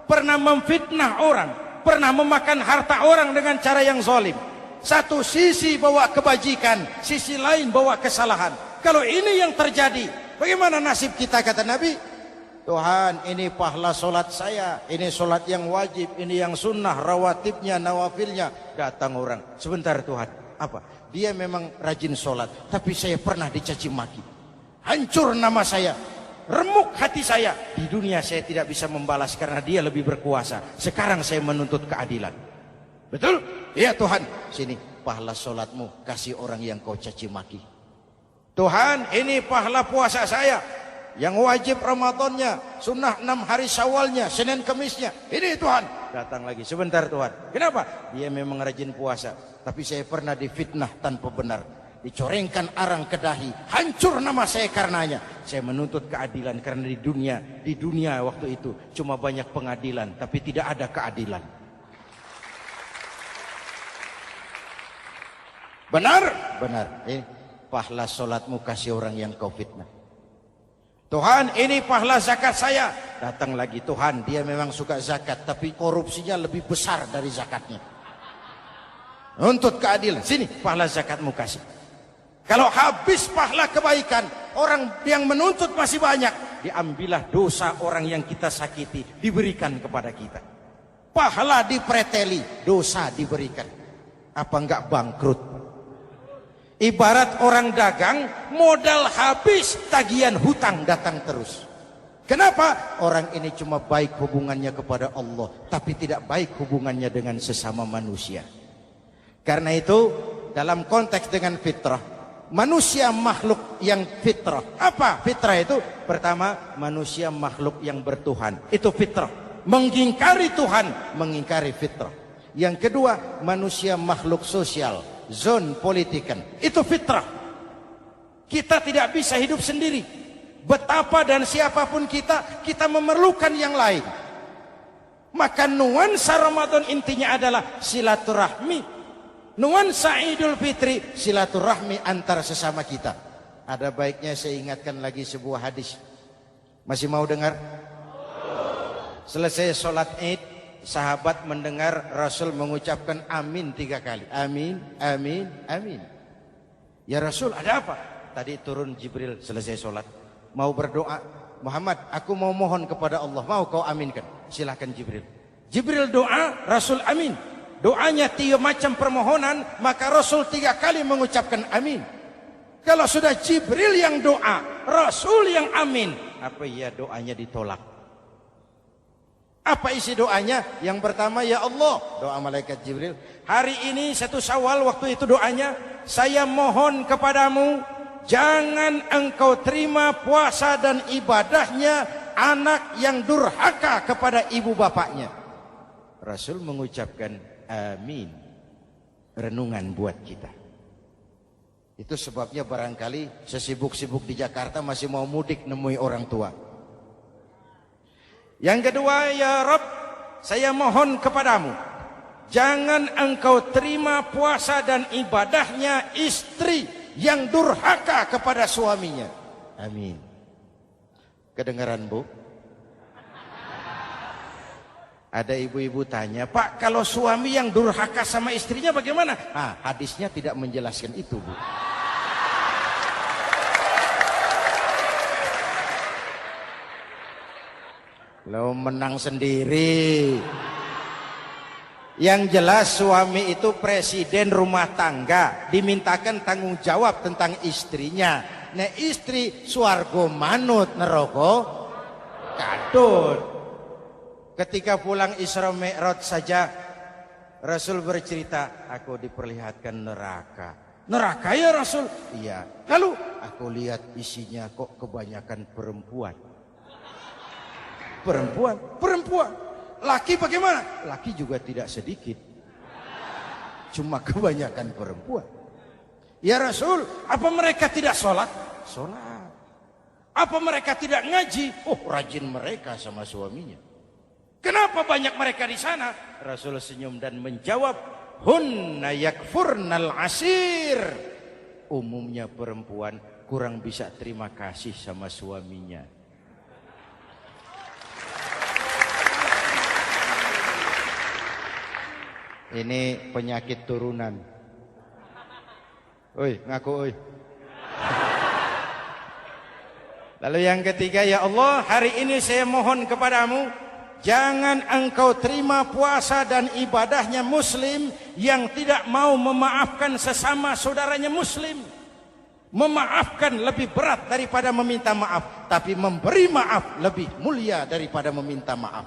Speaker 1: pernah memfitnah orang, pernah memakan harta orang dengan cara yang zalim. Satu sisi bawa kebajikan, sisi lain bawa kesalahan. Kalau ini yang terjadi, bagaimana nasib kita, kata Nabi? Tuhan, ini pahala solat saya, ini solat yang wajib, ini yang sunnah, rawatibnya, nawafilnya. Datang orang, sebentar Tuhan, apa? Dia memang rajin solat, tapi saya pernah dicaci maki. Hancur nama saya, remuk hati saya. Di dunia saya tidak bisa membalas karena dia lebih berkuasa. Sekarang saya menuntut keadilan. Betul? Iya Tuhan. Sini, pahala solatmu, kasih orang yang kau caci maki. Tuhan, ini pahala puasa saya, yang wajib Ramadannya, sunnah 6 hari Syawalnya, Senin Kemisnya. Ini Tuhan. Datang lagi, sebentar Tuhan. Kenapa? Dia memang rajin puasa, tapi saya pernah difitnah tanpa benar, dicorengkan arang ke dahi, hancur nama saya karenanya. Saya menuntut keadilan karena di dunia waktu itu cuma banyak pengadilan, tapi tidak ada keadilan. Benar? Benar. Ini pahala solatmu, kasih orang yang kau fitnah. Tuhan, ini pahala zakat saya. Datang lagi, Tuhan, dia memang suka zakat, tapi korupsinya lebih besar dari zakatnya. Nuntut keadilan. Sini, pahala zakatmu kasih. Kalau habis pahala kebaikan, orang yang menuntut masih banyak, diambillah dosa orang yang kita sakiti, diberikan kepada kita. Pahala dipreteli, dosa diberikan. Apa enggak bangkrut? Ibarat orang dagang, modal habis, tagihan hutang datang terus. Kenapa? Orang ini cuma baik hubungannya kepada Allah, tapi tidak baik hubungannya dengan sesama manusia. Karena itu, dalam konteks dengan fitrah, manusia makhluk yang fitrah. Apa fitrah itu? Pertama, manusia makhluk yang bertuhan. Itu fitrah. Mengingkari Tuhan, mengingkari fitrah. Yang kedua, manusia makhluk sosial, zon politikan. Itu fitrah. Kita tidak bisa hidup sendiri. Betapa dan siapapun kita memerlukan yang lain. Maka nuansa Ramadan intinya adalah silaturahmi. Nuansa Idul Fitri, silaturahmi antar sesama kita. Ada baiknya saya ingatkan lagi sebuah hadis. Masih mau dengar? Selesai sholat Id, sahabat mendengar Rasul mengucapkan amin 3 kali. Amin, amin, amin. Ya Rasul, ada apa? Tadi turun Jibril selesai sholat, mau berdoa. Muhammad, aku mau mohon kepada Allah, mau kau aminkan? Silahkan Jibril. Jibril doa, Rasul amin. Doanya 3 macam permohonan, maka Rasul 3 kali mengucapkan amin. Kalau sudah Jibril yang doa, Rasul yang amin, apa ya doanya ditolak? Apa isi doanya? Yang pertama, ya Allah, doa malaikat Jibril. Hari ini 1 Syawal, waktu itu doanya, saya mohon kepadamu, jangan engkau terima puasa dan ibadahnya anak yang durhaka kepada ibu bapaknya. Rasul mengucapkan amin. Renungan buat kita. Itu sebabnya barangkali sesibuk-sibuk di Jakarta masih mau mudik nemui orang tua. Yang kedua, ya Rabb, saya mohon kepadamu, jangan engkau terima puasa dan ibadahnya istri yang durhaka kepada suaminya. Amin. Kedengaran, Bu? Ada ibu-ibu tanya, Pak, kalau suami yang durhaka sama istrinya bagaimana? Hadisnya tidak menjelaskan itu, Bu. Lo menang sendiri. Yang jelas suami itu presiden rumah tangga, dimintakan tanggung jawab tentang istrinya. Nah istri swargo manut neraka kadut. Ketika pulang Isra Mi'raj saja Rasul bercerita, aku diperlihatkan neraka. Neraka ya Rasul? Iya. Lalu aku lihat isinya kok kebanyakan perempuan. Perempuan. Laki bagaimana? Laki juga tidak sedikit. Cuma kebanyakan perempuan. Ya Rasul, apa mereka tidak sholat? Sholat. Apa mereka tidak ngaji? Oh, rajin mereka sama suaminya. Kenapa banyak mereka di sana? Rasul senyum dan menjawab, hunna yakfurnal asir. Umumnya perempuan kurang bisa terima kasih sama suaminya. Ini penyakit turunan. Oi, ngaku oi. Lalu yang ketiga, ya Allah, hari ini saya mohon kepadamu, jangan engkau terima puasa dan ibadahnya muslim yang tidak mau memaafkan sesama saudaranya muslim. Memaafkan lebih berat daripada meminta maaf, tapi memberi maaf lebih mulia daripada meminta maaf.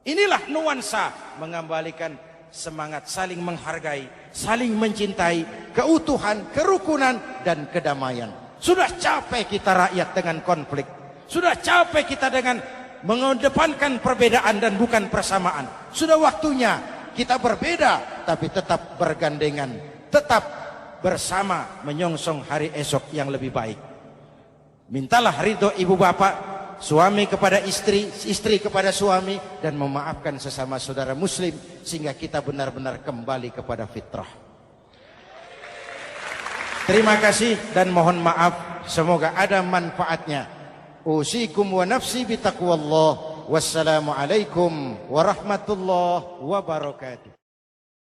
Speaker 1: Inilah nuansa mengembalikan semangat saling menghargai, saling mencintai, keutuhan, kerukunan, dan kedamaian. Sudah capek kita rakyat dengan konflik. Sudah capek kita dengan mengedepankan perbedaan dan bukan persamaan. Sudah waktunya kita berbeda tapi tetap bergandengan, tetap bersama menyongsong hari esok yang lebih baik. Mintalah ridho ibu bapak, suami kepada istri, istri kepada suami, dan memaafkan sesama saudara muslim sehingga kita benar-benar kembali kepada fitrah. Terima kasih dan mohon maaf, semoga ada manfaatnya. Usikum wa nafsi bitaqwallah. Wassalamualaikum warahmatullahi wabarakatuh.